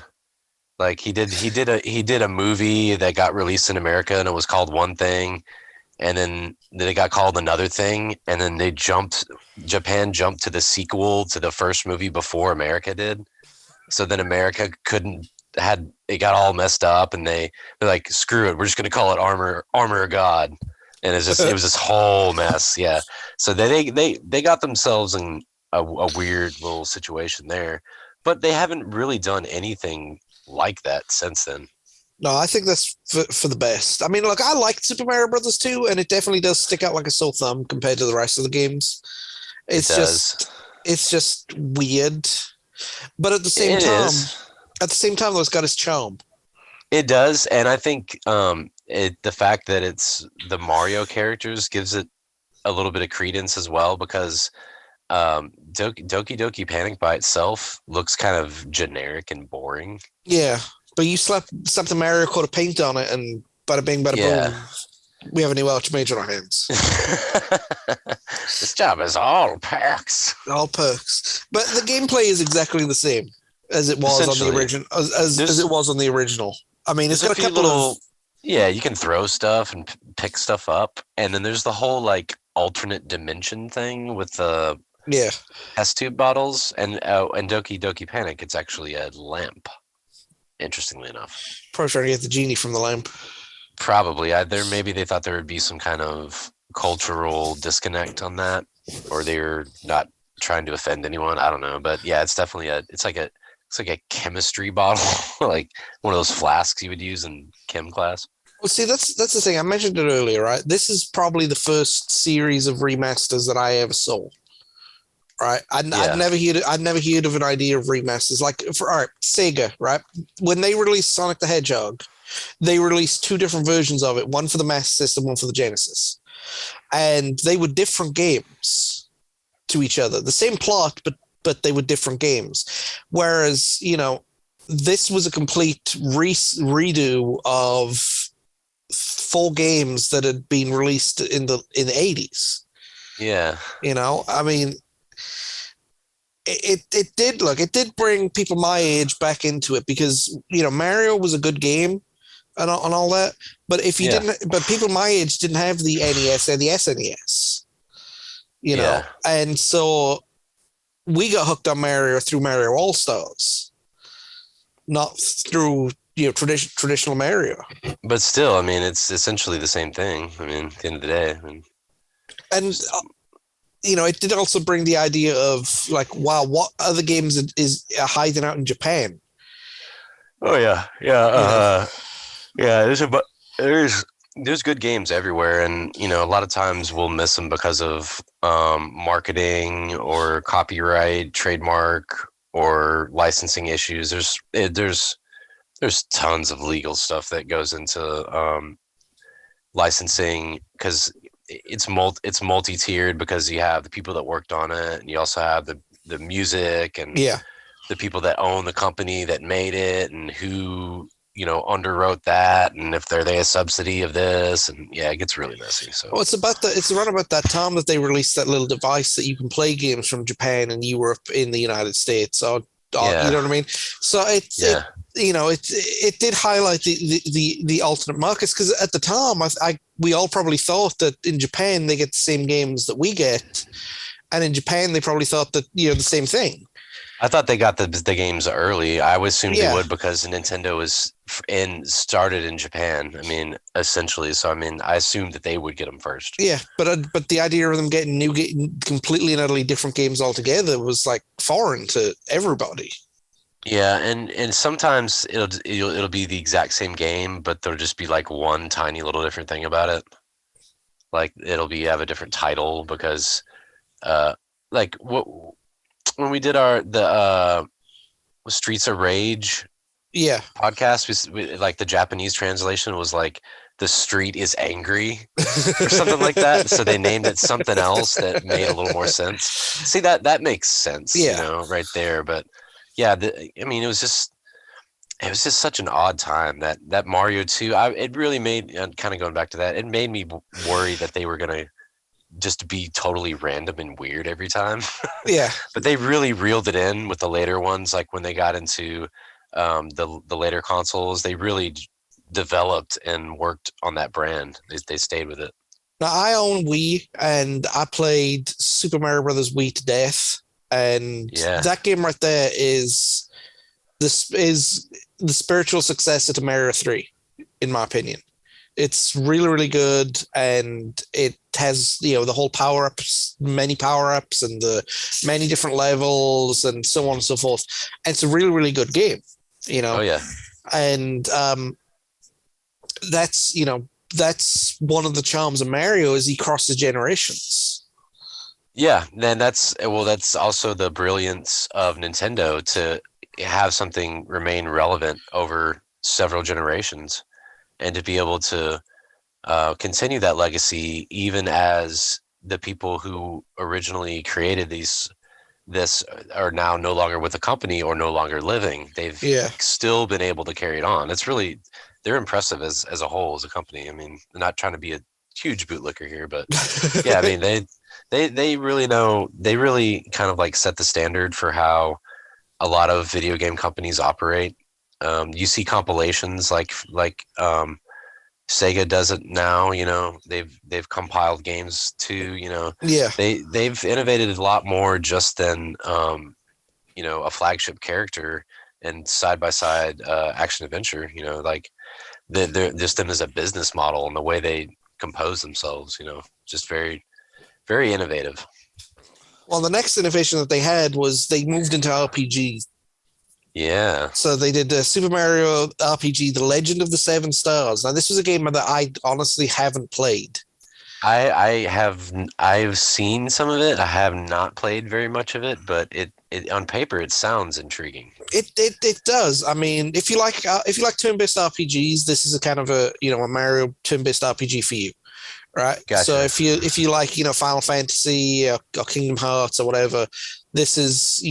Like he did a movie that got released in America and it was called one thing, and then it got called another thing, and then Japan jumped to the sequel to the first movie before America did. So then America couldn't had it got all messed up, and they're like, screw it, we're just gonna call it Armor of God, and it was this whole mess. Yeah. So they got themselves in a weird little situation there, but they haven't really done anything like that since then. No, I think that's for the best. I mean, look, I liked Super Mario Brothers 2, and it definitely does stick out like a sore thumb compared to the rest of the games. It It's does. just it's just weird, but It is. at the same time, though, it's got its charm. It does, and I think the fact that it's the Mario characters gives it a little bit of credence as well because Doki Doki Panic by itself looks kind of generic and boring. Yeah, but you slap something Mario coat of paint on it, and bada bing, bada Yeah. boom, we have a new Archmage on our hands. This job is all perks. All perks, but the gameplay is exactly the same as it was on the Essentially, original. As it was on the original. I mean, it's there's got a few couple of yeah, you can throw stuff and pick stuff up, and then there's the whole like alternate dimension thing with the yeah. test tube bottles, and Doki Doki Panic, it's actually a lamp. Interestingly enough, Probably trying to get the genie from the lamp. probably maybe they thought there would be some kind of cultural disconnect on that, or they were not trying to offend anyone. I don't know, but yeah, it's definitely it's like a chemistry bottle, like one of those flasks you would use in chem class. Well, see, that's the thing. I mentioned it earlier, right? This is probably the first series of remasters that I ever saw. Right, Yeah, I'd never heard of an idea of remasters. Like for all right, Sega, right? When they released Sonic the Hedgehog, they released two different versions of it, one for the Master System, one for the Genesis, and they were different games to each other. The same plot, but they were different games. Whereas this was a complete redo of four games that had been released in the 80s. yeah, I mean, it did bring people my age back into it because Mario was a good game and all that, but if you yeah, didn't, but people my age didn't have the NES and the SNES, yeah. and so we got hooked on Mario through Mario All Stars, not through traditional Mario. But still, I mean, it's essentially the same thing. I mean, at the end of the day, I mean, And it did also bring the idea of like, wow, what other games is hiding out in Japan? oh yeah, yeah, You know, yeah. There's good games everywhere, and a lot of times we'll miss them because of marketing or copyright, trademark, or licensing issues. There's tons of legal stuff that goes into licensing because it's multi-tiered because you have the people that worked on it, and you also have the music and yeah, the people that own the company that made it and who underwrote that, and if they a subsidy of this, and yeah, it gets really messy. So it's around about that time that they released that little device that you can play games from Japan and Europe in the United States. Or you yeah, know what I mean? So yeah, it did highlight the alternate markets, because at the time we all probably thought that in Japan they get the same games that we get, and in Japan they probably thought that the same thing. I thought they got the games early. I would assume they Yeah, would because Nintendo was started in Japan. I mean, essentially. So I mean, I assumed that they would get them first. yeah, but the idea of them getting completely and utterly different games altogether was like foreign to everybody. Yeah, and sometimes it'll be the exact same game, but there'll just be like one tiny little different thing about it. Like it'll have a different title because like what when we did the Streets of Rage Yeah, podcast, like the Japanese translation was like the street is angry or something like that. So they named it something else that made a little more sense. See, that makes sense, yeah. right there. But yeah, I mean, it was just such an odd time that Mario 2. It really made, kind of going back to that, it made me worry that they were gonna just be totally random and weird every time. Yeah. But they really reeled it in with the later ones, like when they got into the later consoles. They really developed and worked on that brand. They stayed with it. Now I own Wii and I played Super Mario Brothers Wii to death, and Yeah. that game right there is the spiritual successor to Mario 3, in my opinion. It's really, really good, and it has the whole many power ups, and the many different levels, and so on and so forth. And it's a really, really good game, Oh yeah. and that's that's one of the charms of Mario, is he crosses generations. Yeah, then that's also the brilliance of Nintendo to have something remain relevant over several generations, and to be able to continue that legacy even as the people who originally created this are now no longer with the company or no longer living. They've Yeah. still been able to carry it on. It's really, they're impressive as a whole, as a company. I mean, not trying to be a huge bootlicker here, but yeah, I mean, they really know, they really kind of like set the standard for how a lot of video game companies operate. You see compilations like Sega does it now. They've compiled games too. Yeah. They've innovated a lot more just than a flagship character and side by side action adventure. Like they're just them as a business model and the way they compose themselves. Just very, very innovative. Well, the next innovation that they had was they moved into RPGs. Yeah. So they did Super Mario RPG: The Legend of the Seven Stars. Now, this was a game that I honestly haven't played. I've seen some of it. I have not played very much of it, but it on paper it sounds intriguing. It does. I mean, if you like turn-based RPGs, this is a kind of a Mario turn-based RPG for you, right? Gotcha. So if you like Final Fantasy or Kingdom Hearts or whatever, this is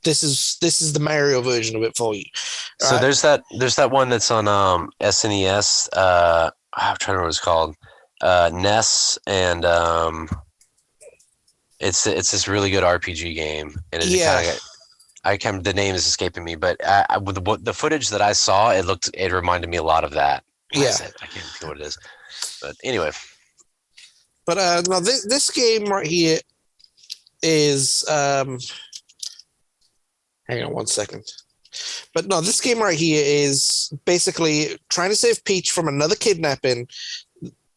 this is the Mario version of it for you. So right? there's that one that's on SNES. I'm trying to remember what it's called. NES, and it's this really good RPG game, and the name is escaping me, but with the footage that I saw, it reminded me a lot of that. What is it? I can't think what it is, but anyway. But no, this game right here is hang on one second. But no, this game right here is basically trying to save Peach from another kidnapping.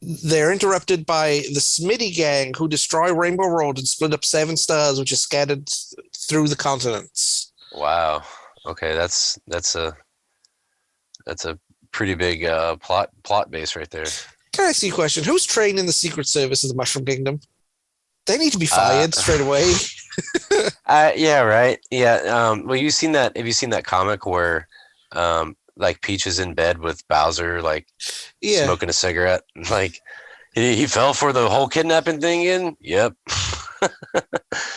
They're interrupted by the Smitty gang, who destroy Rainbow Road and split up Seven Stars, which is scattered through the continents. Wow. Okay, that's a pretty big plot base right there. Can I ask you a question? Who's training the Secret Service of the Mushroom Kingdom? They need to be fired straight away. Yeah, right. Yeah. Well, have you seen that comic where like Peach is in bed with Bowser, like smoking a cigarette? Like he fell for the whole kidnapping thing in? Yep.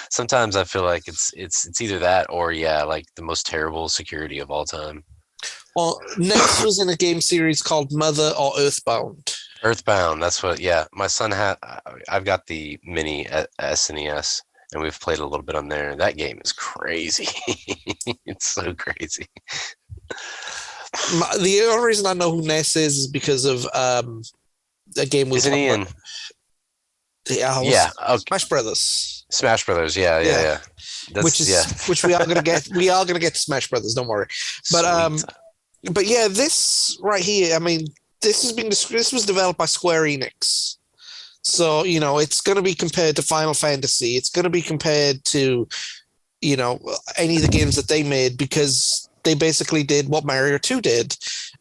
Sometimes I feel like it's either that or like the most terrible security of all time. Ness was in a game series called Mother or Earthbound. Earthbound. That's what. Yeah, my son had. I've got the mini SNES, and we've played a little bit on there. That game is crazy. It's so crazy. The only reason I know who Ness is because of a game we Isn't talked he in? about. Yeah. Okay. Smash Brothers. Smash Brothers. Yeah. Which That's is which we are gonna get. We are gonna get to Smash Brothers. Don't worry. But Sweet. but yeah, this right here. I mean, this was developed by Square Enix. So, it's going to be compared to Final Fantasy. It's going to be compared to, any of the games that they made because they basically did what Mario 2 did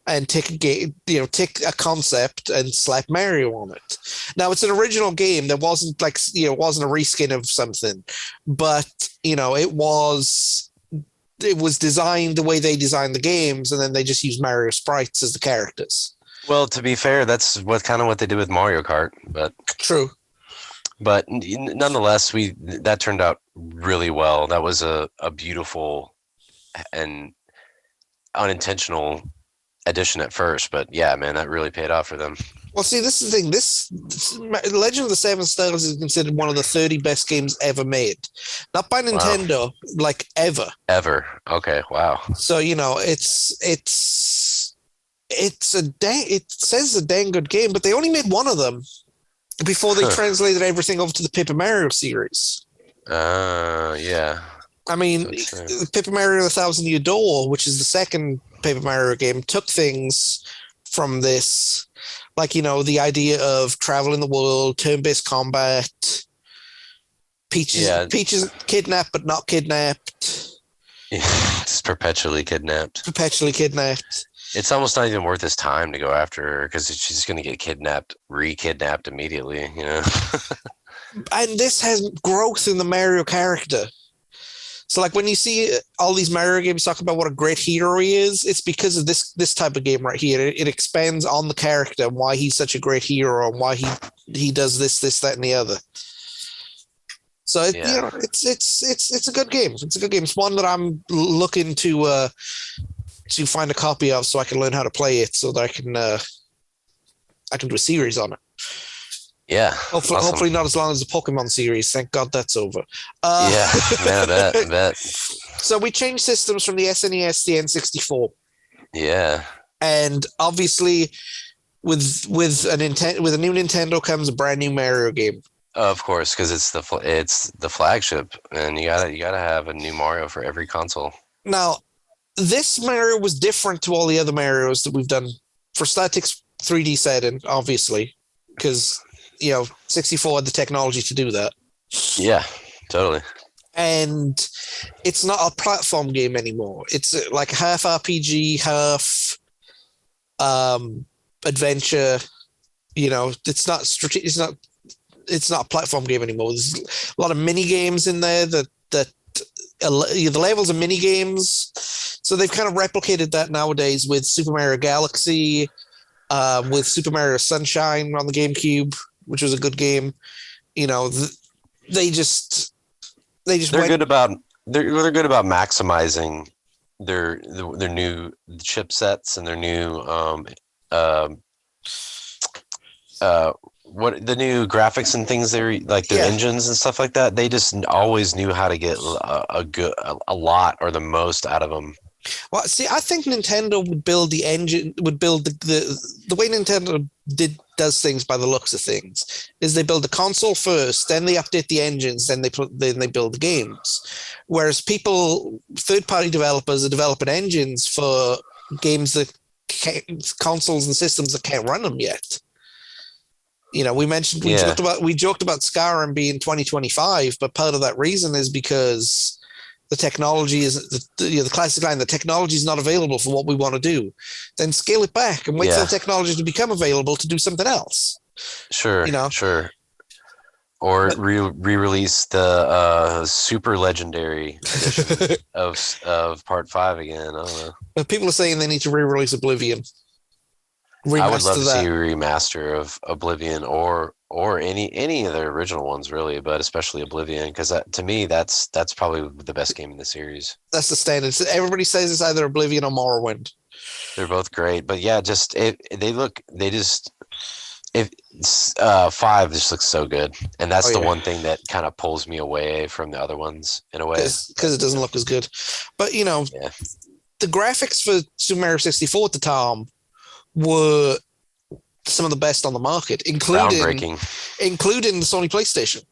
and take a game, take a concept and slap Mario on it. Now, it's an original game that wasn't it wasn't a reskin of something, but, it was designed the way they designed the games, and then they just used Mario sprites as the characters. Well, to be fair, that's what they did with Mario Kart, but True. But nonetheless, that turned out really well. That was a beautiful and unintentional addition at first, but yeah, man, that really paid off for them. Well, see, this is the thing. This Legend of the Seven Stars is considered one of the 30 best games ever made, not by Nintendo, like ever. Ever. Okay. Wow. So it says a dang good game, but they only made one of them before they translated everything over to the Paper Mario series. Yeah. I mean, Paper Mario 1,000 Year Door, which is the second Paper Mario game, took things from this, like, the idea of traveling the world, turn-based combat, Peaches kidnapped but not kidnapped. Yeah, just perpetually kidnapped. It's almost not even worth his time to go after her because she's going to get re-kidnapped immediately, And this has growth in the Mario character. So, like, when you see all these Mario games talk about what a great hero he is, it's because of this type of game right here. It expands on the character and why he's such a great hero and why he does this, that, and the other. So it's a good game. It's a good game. It's one that I'm looking to find a copy of so I can learn how to play it so that I can do a series on it. Yeah. Hopefully not as long as the Pokemon series. Thank God that's over. Yeah, man, I bet. So we changed systems from the SNES to the N64. Yeah. And obviously, with a new Nintendo comes a brand new Mario game. Of course, because it's the flagship, and you gotta have a new Mario for every console. Now, this Mario was different to all the other Marios that we've done. For Statics 3D setting, obviously, because 64 had the technology to do that. Yeah, totally. And it's not a platform game anymore. It's like half RPG, half adventure. It's not strategic. It's not a platform game anymore. There's a lot of mini games in there that the levels are mini games. So they've kind of replicated that nowadays with Super Mario Galaxy, with Super Mario Sunshine on the GameCube, which was a good game. They're good about maximizing their new chipsets and their new what the new graphics and things they're like their engines and stuff like that. They just always knew how to get a lot or the most out of them. Well, see, I think Nintendo would build the engine, would build the way Nintendo does things by the looks of things is they build the console first, then they update the engines, then they build the games. Whereas third-party developers are developing engines for games that consoles and systems that can't run them yet. We joked about Skyrim being 2025, but part of that reason is because the technology is the classic line. The technology is not available for what we want to do. Then scale it back and wait for the technology to become available to do something else. Sure, sure. Or re-release the super legendary edition of Part 5 again. I don't know. But people are saying they need to re-release Oblivion. I would love to see a remaster of Oblivion or any of the original ones, really, but especially Oblivion, because to me that's probably the best game in the series. That's the standard. Everybody says it's either Oblivion or Morrowind. They're both great, but yeah, just if 5 just looks so good, and Oh that's the yeah, one thing that kind of pulls me away from the other ones in a way. because it doesn't look as good. But Yeah, the graphics for Super Mario 64 at the time were some of the best on the market, groundbreaking. including the Sony PlayStation.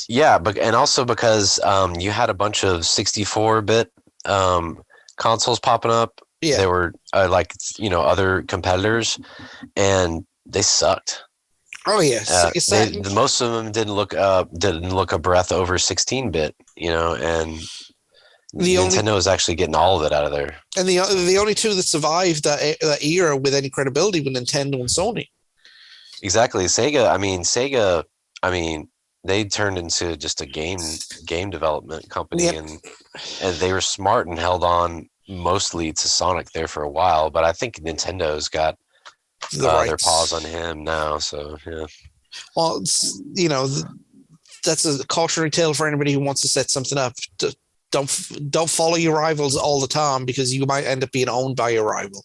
Yeah, but and also because you had a bunch of 64-bit consoles popping up. Yeah. There were other competitors, and they sucked. Oh yes, Saturn. Most of them didn't look a breath over 16-bit, and The only Nintendo is actually getting all of it out of there. and the only two that survived that era with any credibility were Nintendo and Sony. Exactly. Sega, I mean, they turned into just a game development company, Yep. and they were smart and held on mostly to Sonic there for a while, but I think Nintendo's got The their paws on rights. him now, so yeah. Well, that's a cautionary tale for anybody who wants to set something up. Don't follow your rivals all the time because you might end up being owned by your rival.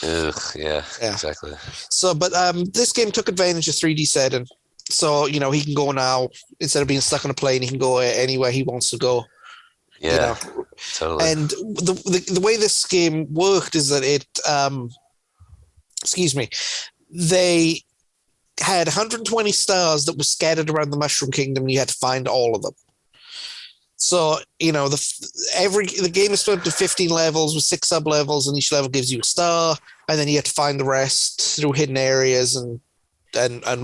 Ugh, yeah, Yeah. exactly. So, but this game took advantage of 3D setting. So he can go now instead of being stuck on a plane. He can go anywhere he wants to go. Yeah, totally. And the way this game worked is that excuse me, they had 120 stars that were scattered around the Mushroom Kingdom, and you had to find all of them. So the game is split into 15 levels with 6 sub levels, and each level gives you a star, and then you have to find the rest through hidden areas and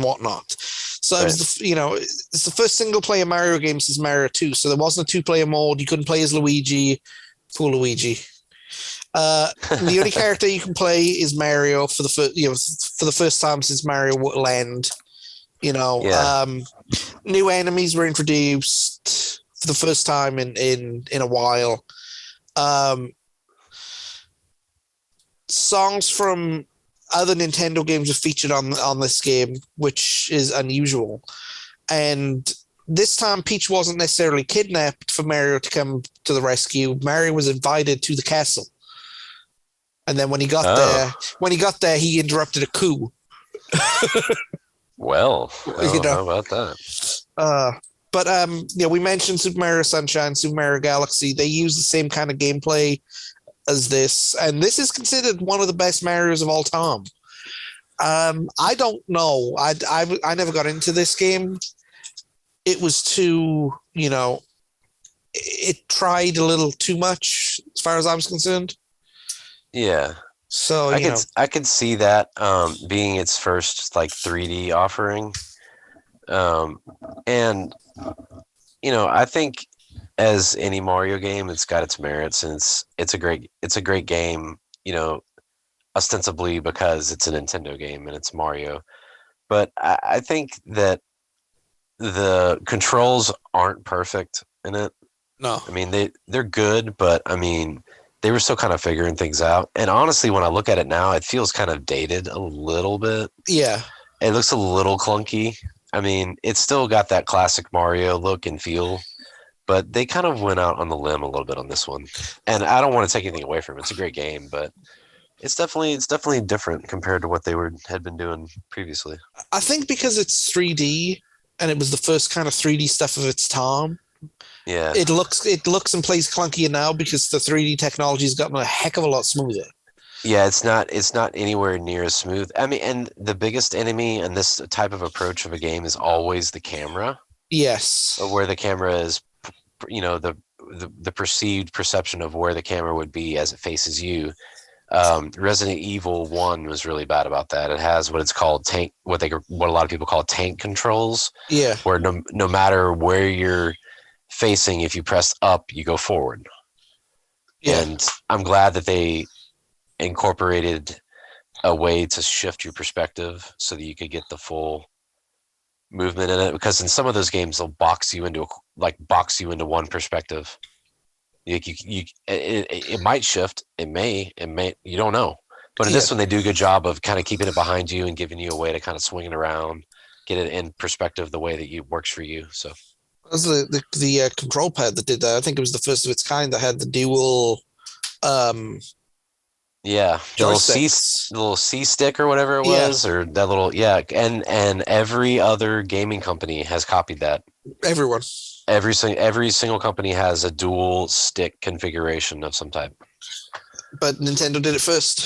whatnot. So it was it's the first single player Mario game since Mario 2. So there wasn't a 2-player mode. You couldn't play as Luigi, poor Luigi. The only character you can play is Mario for the first time since Mario Land. Yeah. New enemies were introduced for the first time in a while. Songs from other Nintendo games are featured on this game, which is unusual. And this time, Peach wasn't necessarily kidnapped for Mario to come to the rescue. Mario was invited to the castle. And then when he got there, he interrupted a coup. Well, You know, how about that? but we mentioned Super Mario Sunshine, Super Mario Galaxy. They use the same kind of gameplay as this, and this is considered one of the best Marios of all time. I don't know. I never got into this game. It was too, it tried a little too much as far as I was concerned. Yeah. So I could see that being its first like 3D offering. And I think as any Mario game, it's got its merits, and it's a great game, ostensibly because it's a Nintendo game and it's Mario. But I think that the controls aren't perfect in it. no, I mean, they're good, but I mean, they were still kind of figuring things out. And honestly, when I look at it now, it feels kind of dated a little bit. yeah, It looks a little clunky. I mean, it's still got that classic Mario look and feel, but they kind of went out on the limb a little bit on this one. And I don't want to take anything away from it. It's a great game, but it's definitely different compared to what they had been doing previously. I think because it's 3D and it was the first kind of 3D stuff of its time. Yeah. It looks and plays clunkier now because the 3D technology has gotten a heck of a lot smoother. Yeah, it's not anywhere near as smooth. I mean, and the biggest enemy in this type of approach of a game is always the camera. Yes. Where the camera is, the perceived perception of where the camera would be as it faces you. Resident Evil 1 was really bad about that. It has what it's called tank, what a lot of people call tank controls. Yeah. Where no matter where you're facing, if you press up, you go forward. Yeah. And I'm glad that they incorporated a way to shift your perspective so that you could get the full movement in it, because in some of those games they'll box you into one perspective. It might shift, it may you don't know, but in this one they do a good job of kind of keeping it behind you and giving you a way to kind of swing it around, get it in perspective the way that works for you. So that was the control pad that did that. I think it was the first of its kind that had the dual Yeah, joysticks. the little C stick or whatever it Yeah, was, or that little and every other gaming company has copied that. everyone. Every single company has a dual stick configuration of some type. But Nintendo did it first.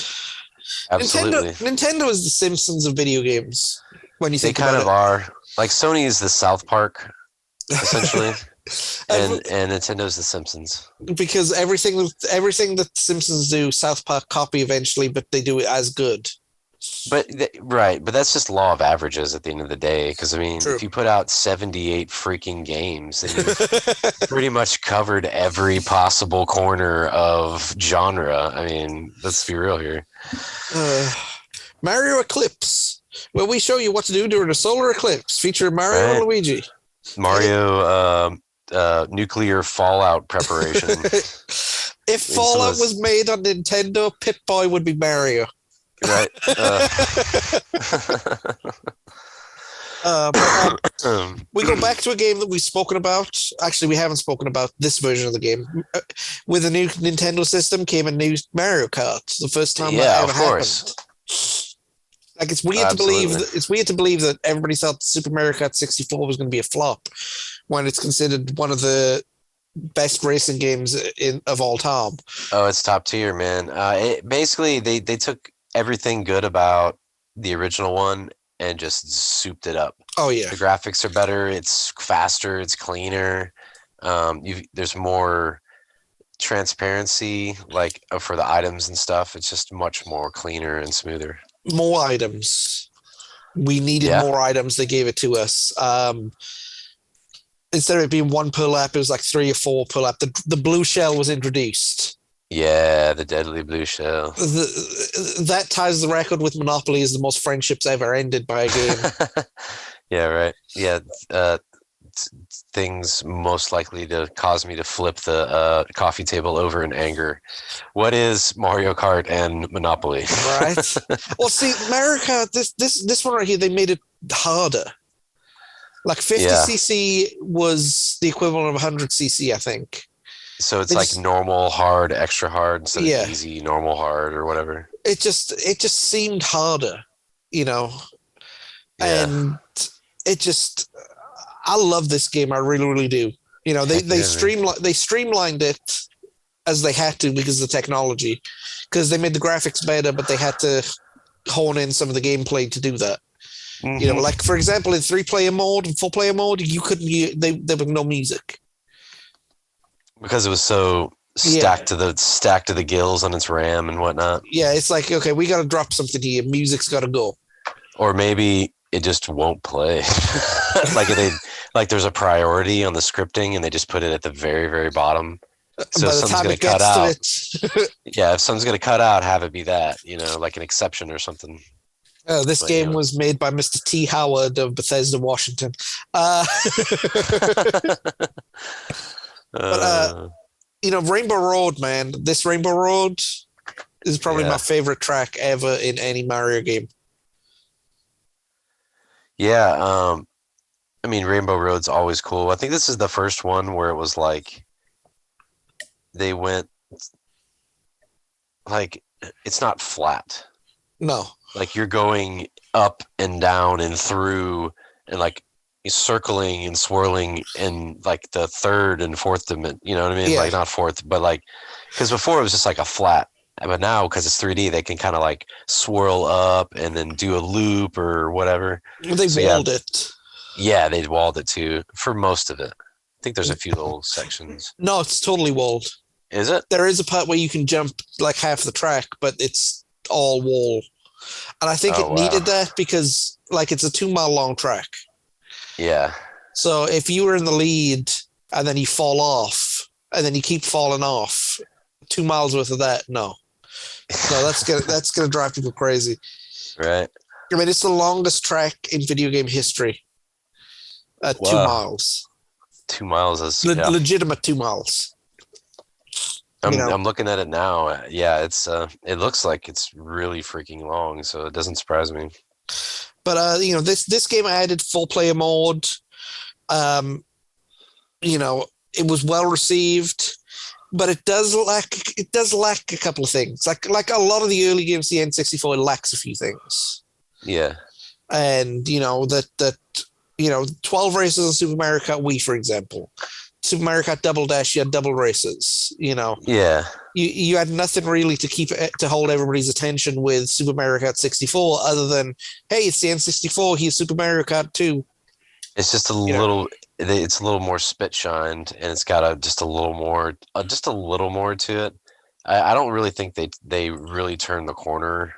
Nintendo Absolutely, Nintendo is the Simpsons of video games when you they think kind about of it. are. Like Sony is the South Park essentially, Every- and Nintendo's the Simpsons. because everything that Simpsons do, South Park copy eventually, but they do it as good. Right, but that's just law of averages at the end of the day. Because I mean, True. if you put out 78 freaking games, then you've pretty much covered every possible corner of genre. I mean, let's be real here. uh, Mario Eclipse, where we show you what to do during a solar eclipse, featuring Mario and Right? Luigi. Mario nuclear fallout preparation. If In some of Fallout was made on Nintendo, Pip-Boy would be Mario. right. We go back to a game that we've spoken about. Actually, we haven't spoken about this version of the game. With a new Nintendo system came a new Mario Kart. The first time that yeah, ever of course. happened. Like it's weird to believe Absolutely. that everybody thought Super Mario Kart 64 was going to be a flop when it's considered one of the best racing games of all time. Oh, it's top tier, man. Basically they took everything good about the original one and just souped it up. Oh yeah, The graphics are better. It's faster. It's cleaner. There's more transparency, like for the items and stuff. It's just much more cleaner and smoother. more items. We needed Yeah, more items. They gave it to us. Instead of it being one per lap, it was like 3 or 4 per lap. The blue shell was introduced. yeah, the deadly blue shell. That ties the record with Monopoly as the most friendships ever ended by a game. Yeah, right. Yeah, things most likely to cause me to flip the coffee table over in anger. What is Mario Kart and Monopoly? Right. Well, see, America, this one right here, they made it harder. Like Yeah. 50cc was the equivalent of 100cc, I think. So it's like It's normal, hard, extra hard instead of yeah. easy, normal, hard, or whatever. It just seemed harder, you know, Yeah. and it just I love this game. I really, really do. You know, Heck yeah, man. they streamlined it as they had to because of the technology, because they made the graphics better, but they had to hone in some of the gameplay to do that. You know, Mm-hmm. like for example, in 3-player mode and 4-player mode, you couldn't. There was no music. Because it was so Yeah, stacked to the gills on its RAM and whatnot. yeah. It's like okay, we got to drop something here. Music's got to go. Or maybe it just won't play. Like there's a priority on the scripting and they just put it at the very, very bottom. So if By the something's time gonna it cut gets to out, it, yeah, if something's gonna cut out, have it be that, like an exception or something. this But game was made by Mr. T. Howard of Bethesda, Washington. But uh, Rainbow Road, man. This Rainbow Road is probably my yeah. favorite track ever in any Mario game. Yeah, I mean Rainbow Road's always cool. I think this is the first one where it was like they went like it's not flat. No, Like you're going up and down and through and like circling and swirling in like the third and fourth dimension. You know what I mean? yeah, Like not fourth, but like because before it was just like a flat. But now because it's 3D, they can kind of like swirl up and then do a loop or whatever. they So yeah, walled it. yeah, they walled it too for most of it. I think there's a few little sections. No, it's totally walled. Is it? There is a part where you can jump like half the track, but it's all wall. And I think Oh it wow. needed that because like it's a 2 mile long track. Yeah. So if you were in the lead and then you fall off and then you keep falling off, 2 miles worth of that, no. No, that's gonna drive people crazy. Right. I mean, it's the longest track in video game history at two Wow. miles. 2 miles is Legitimate 2 miles. I'm looking at it now. Yeah, it looks like it's really freaking long, so it doesn't surprise me. But this game added full player mode. It was well received. but it does lack a couple of things. Like a lot of the early games, the N64 lacks a few things. Yeah. And that 12 races on Super Mario Kart Wii, for example. Super Mario Kart Double Dash, you had double races. Yeah. You had nothing really to hold everybody's attention with Super Mario Kart 64, other than, hey, it's the N64, here's Super Mario Kart 2. It's just it's a little more spit shined, and it's got just a little more to it. I don't really think they really turned the corner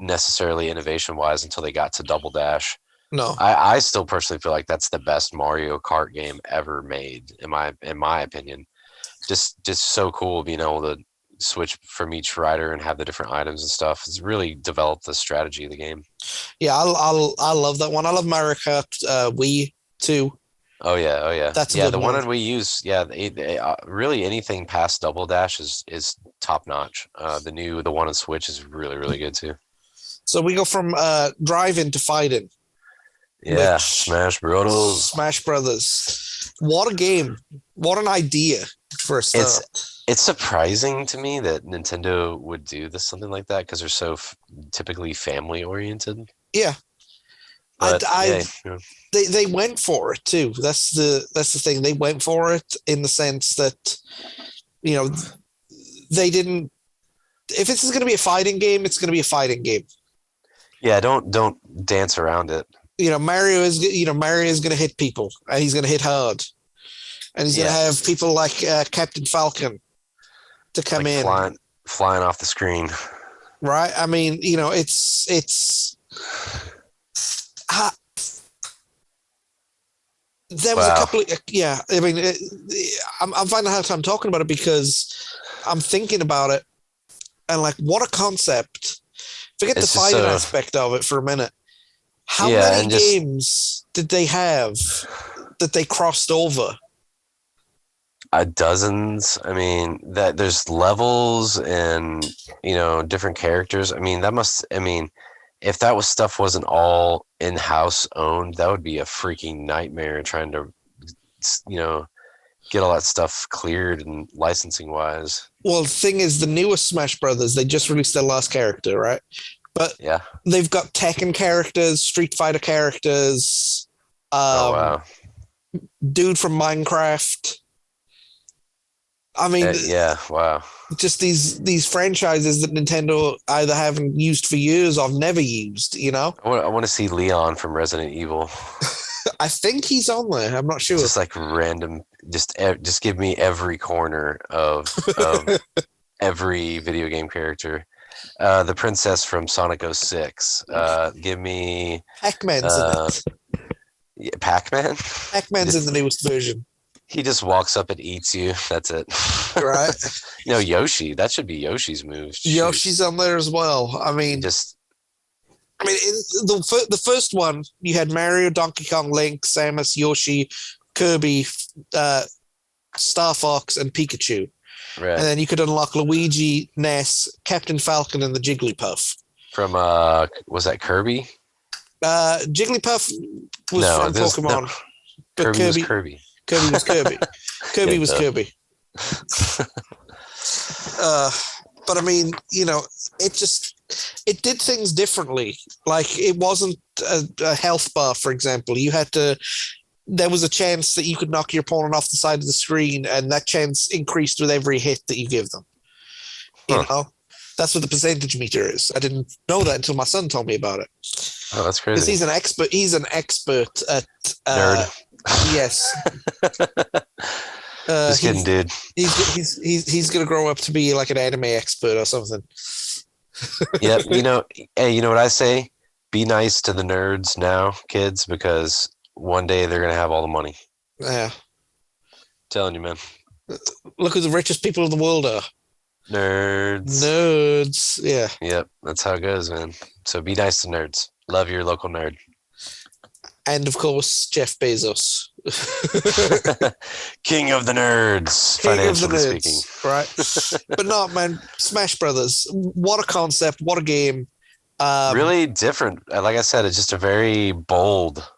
necessarily innovation wise until they got to Double Dash. No. I still personally feel like that's the best Mario Kart game ever made, in my opinion. Just so cool being able to switch from each rider and have the different items and stuff. It's really developed the strategy of the game. Yeah, I love that one. I love Mario Kart Wii too. Oh yeah. That's a yeah. good The one one. that we use, really anything past Double Dash is top notch. The one on Switch is really really good too. So we go from driving to fighting. Yeah, Smash Brothers. Smash Brothers. What a game! What an idea for a start. It's surprising to me that Nintendo would do something like that because they're so typically family oriented. Yeah, but they went for it too. That's the thing. They went for it in the sense that they didn't. If this is going to be a fighting game, it's going to be a fighting game. Yeah, don't dance around it. Mario is going to hit people, and he's going to hit hard, and he's going to have people like Captain Falcon to come in, flying off the screen. Right? I mean, it's. There was a couple of I mean, I'm finding a hard time talking about it because I'm thinking about it, and like, what a concept! Forget the fighting aspect of it for a minute. How many games did they have that they crossed over? Dozens. I mean, that there's levels and different characters. I mean, if that stuff wasn't all in-house owned, that would be a freaking nightmare trying to get all that stuff cleared and licensing wise. Well, the thing is, the newest Smash Brothers, they just released their last character, right? But they've got Tekken characters, Street Fighter characters, wow. Dude from Minecraft. I mean, wow. Just these franchises that Nintendo either haven't used for years or never used, I want to see Leon from Resident Evil. I think he's on there. I'm not sure. Just like random, just give me every corner of every video game character. The princess from Sonic 06. Give me Pac-Man's in it. Yeah, Pac-Man? Pac-Man's in the newest version. He just walks up and eats you. That's it. Right. Yoshi. That should be Yoshi's move. Yoshi's on there as well. I mean, the first one, you had Mario, Donkey Kong, Link, Samus, Yoshi, Kirby, Star Fox, and Pikachu. Right. And then you could unlock Luigi, Ness, Captain Falcon, and the Jigglypuff. From, was that Kirby? Jigglypuff was from Pokemon. No. Kirby was Kirby. Kirby was Kirby. Kirby was Kirby. But I mean, it did things differently. Like, it wasn't a health bar, for example. There was a chance that you could knock your opponent off the side of the screen, and that chance increased with every hit that you give them. That's what the percentage meter is. I didn't know that until my son told me about it. Oh, that's crazy. Because he's an expert at nerd. Yes. Just kidding, dude. He's gonna grow up to be like an anime expert or something. Yeah, hey, you know what I say? Be nice to the nerds now, kids, because one day they're gonna have all the money. Yeah. Telling you, man. Look who the richest people in the world are. Nerds. Yeah. Yep, that's how it goes, man. So be nice to nerds. Love your local nerd. And of course, Jeff Bezos. King of the nerds, financially speaking. Right. But no, man, Smash Brothers. What a concept. What a game. Really different. Like I said, it's just a very bold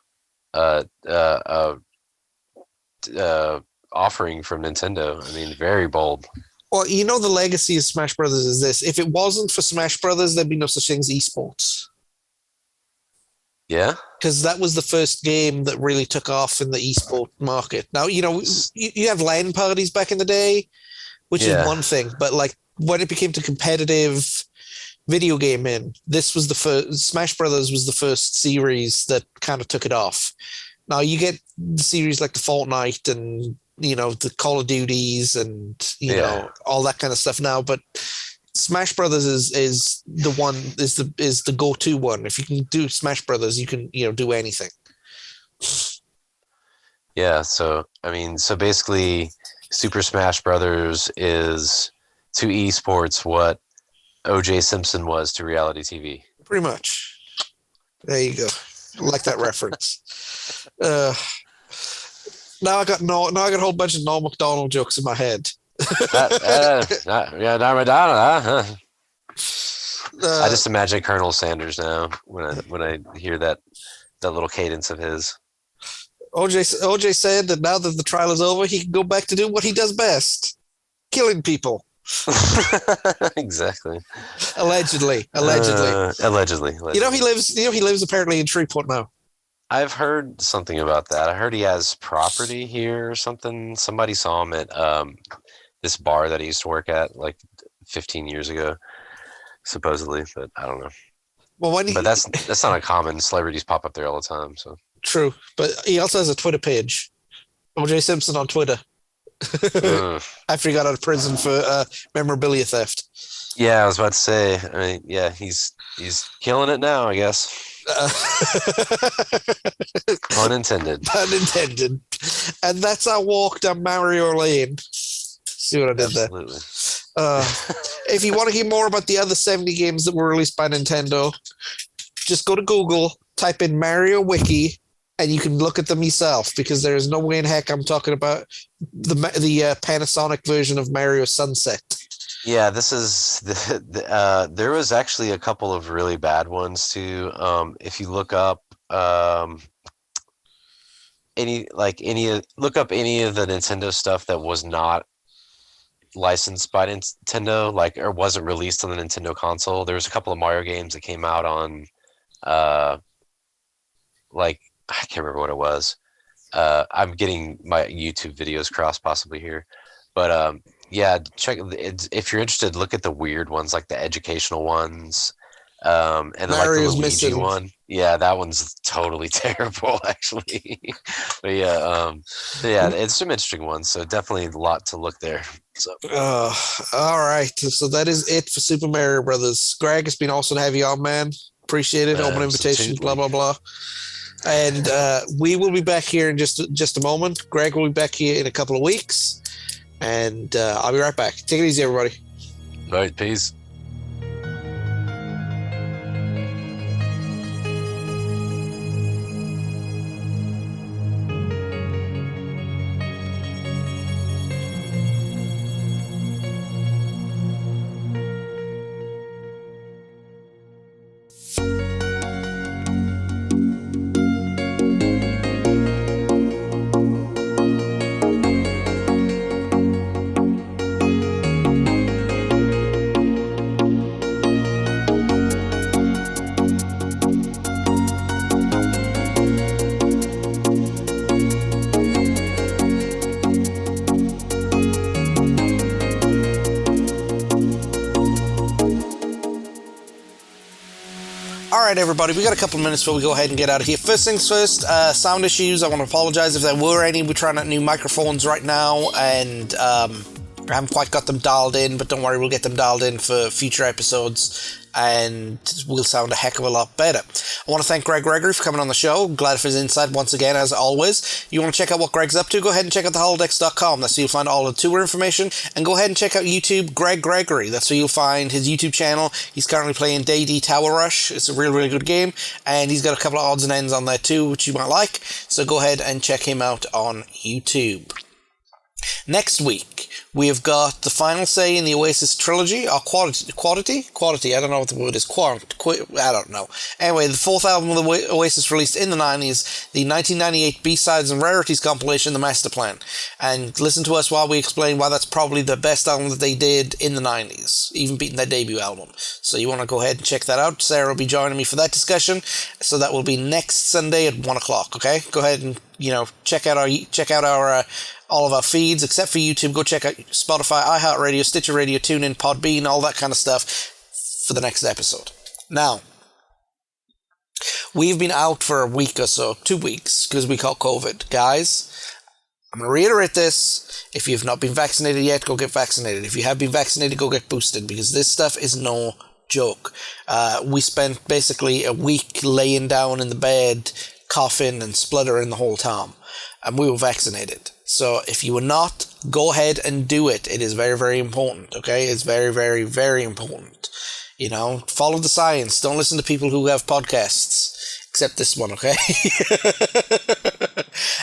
offering from Nintendo. I mean, very bold. Well, you know, the legacy of Smash Brothers is this. If it wasn't for Smash Brothers, there'd be no such thing as esports. Yeah. Because that was the first game that really took off in the esport market. Now, you know, you have LAN parties back in the day, which is Yeah. one thing, but like when it became to competitive video gaming, this was the first. Smash Brothers was the first series that kind of took it off. Now you get the series like the Fortnite and you know the Call of Duties and you Yeah. know all that kind of stuff now, but Smash Brothers is the one is the go-to one. If you can do Smash Brothers, you can do anything. Yeah. So I mean, so basically, Super Smash Brothers is to esports what O.J. Simpson was to reality TV. Pretty much. There you go. I like that reference. Now I got a whole bunch of Norm Macdonald jokes in my head. Yeah, Madonna. Huh? I Uh, just imagine Colonel Sanders now when I hear that little cadence of his. OJ said that now that the trial is over, he can go back to do what he does best: killing people. Exactly. Allegedly. Allegedly. You know he lives apparently in Shreveport now. I've heard something about that. I heard he has property here or something. Somebody saw him at this bar that he used to work at like 15 years ago, supposedly, but I don't know. Well, but that's not uncommon. Celebrities pop up there all the time. So true, but he also has a Twitter page, OJ Simpson on Twitter. After he got out of prison for memorabilia theft. Yeah, I was about to say. I mean, yeah, he's killing it now, I guess. Pun intended. Pun intended. And that's our walk down Mario Lane. See what I did there? If you want to hear more about the other 70 games that were released by Nintendo, just go to Google, type in Mario Wiki, and you can look at them yourself, because there is no way in heck I'm talking about the Panasonic version of Mario Sunset. Yeah, this is there was actually a couple of really bad ones too. If you look up look up any of the Nintendo stuff that was not licensed by Nintendo, or wasn't released on the Nintendo console. There was a couple of Mario games that came out on I can't remember what it was. I'm getting my YouTube videos crossed possibly here, but yeah, check if you're interested. Look at the weird ones, like the educational ones, and then Mario's like the Luigi missing one. Yeah, that one's totally terrible, actually. But yeah, it's some interesting ones. So definitely a lot to look there. So. All right, so that is it for Super Mario Brothers. Greg, it's been awesome to have you on, man. Appreciate it. Open invitation. Blah blah blah. And we will be back here in just a moment. Greg will be back here in a couple of weeks. And I'll be right back. Take it easy, everybody. All right, peace. All right, everybody, we got a couple of minutes before we go ahead and get out of here. First things first, sound issues. I want to apologize if there were any. We're trying out new microphones right now, and I haven't quite got them dialed in, but don't worry, we'll get them dialed in for future episodes, and we'll sound a heck of a lot better. I want to thank Gregg Gregory for coming on the show. Glad for his insight once again, as always. You want to check out what Greg's up to, go ahead and check out theholodex.com. That's where you'll find all the tour information. And go ahead and check out YouTube, Gregg Gregory. That's where you'll find his YouTube channel. He's currently playing Day-D Tower Rush. It's a really, really good game. And he's got a couple of odds and ends on there too, which you might like. So go ahead and check him out on YouTube. Next week, We have got the final say in the Oasis trilogy, or quantity. I don't know what the word is. I don't know. Anyway, the fourth album of the Oasis released in the 90s, the 1998 B-Sides and Rarities compilation, The Master Plan. And listen to us while we explain why that's probably the best album that they did in the 90s, even beating their debut album. So you want to go ahead and check that out. Sarah will be joining me for that discussion. So that will be next Sunday at 1 o'clock, okay? Go ahead and, check out our all of our feeds, except for YouTube. Go check out Spotify, iHeartRadio, Stitcher Radio, TuneIn, Podbean, all that kind of stuff for the next episode. Now, we've been out for a week or so, 2 weeks, because we caught COVID. Guys, I'm going to reiterate this. If you've not been vaccinated yet, go get vaccinated. If you have been vaccinated, go get boosted, because this stuff is no joke. We spent basically a week laying down in the bed, coughing and spluttering the whole time, and we were vaccinated. So if you were not, go ahead and do it. It is very, very important, okay? It's very, very, very important. Follow the science. Don't listen to people who have podcasts, except this one, okay?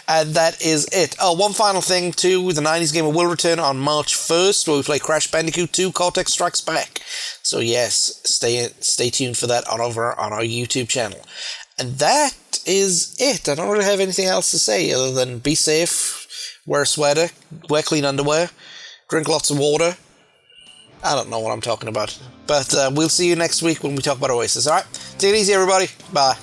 And that is it. Oh, one final thing, too. The 90s Gamer will return on March 1st, where we play Crash Bandicoot 2 Cortex Strikes Back. So yes, stay tuned for that on our YouTube channel. And that is it. I don't really have anything else to say other than be safe, wear a sweater, wear clean underwear, drink lots of water. I don't know what I'm talking about. But we'll see you next week when we talk about Oasis. All right? Take it easy, everybody. Bye.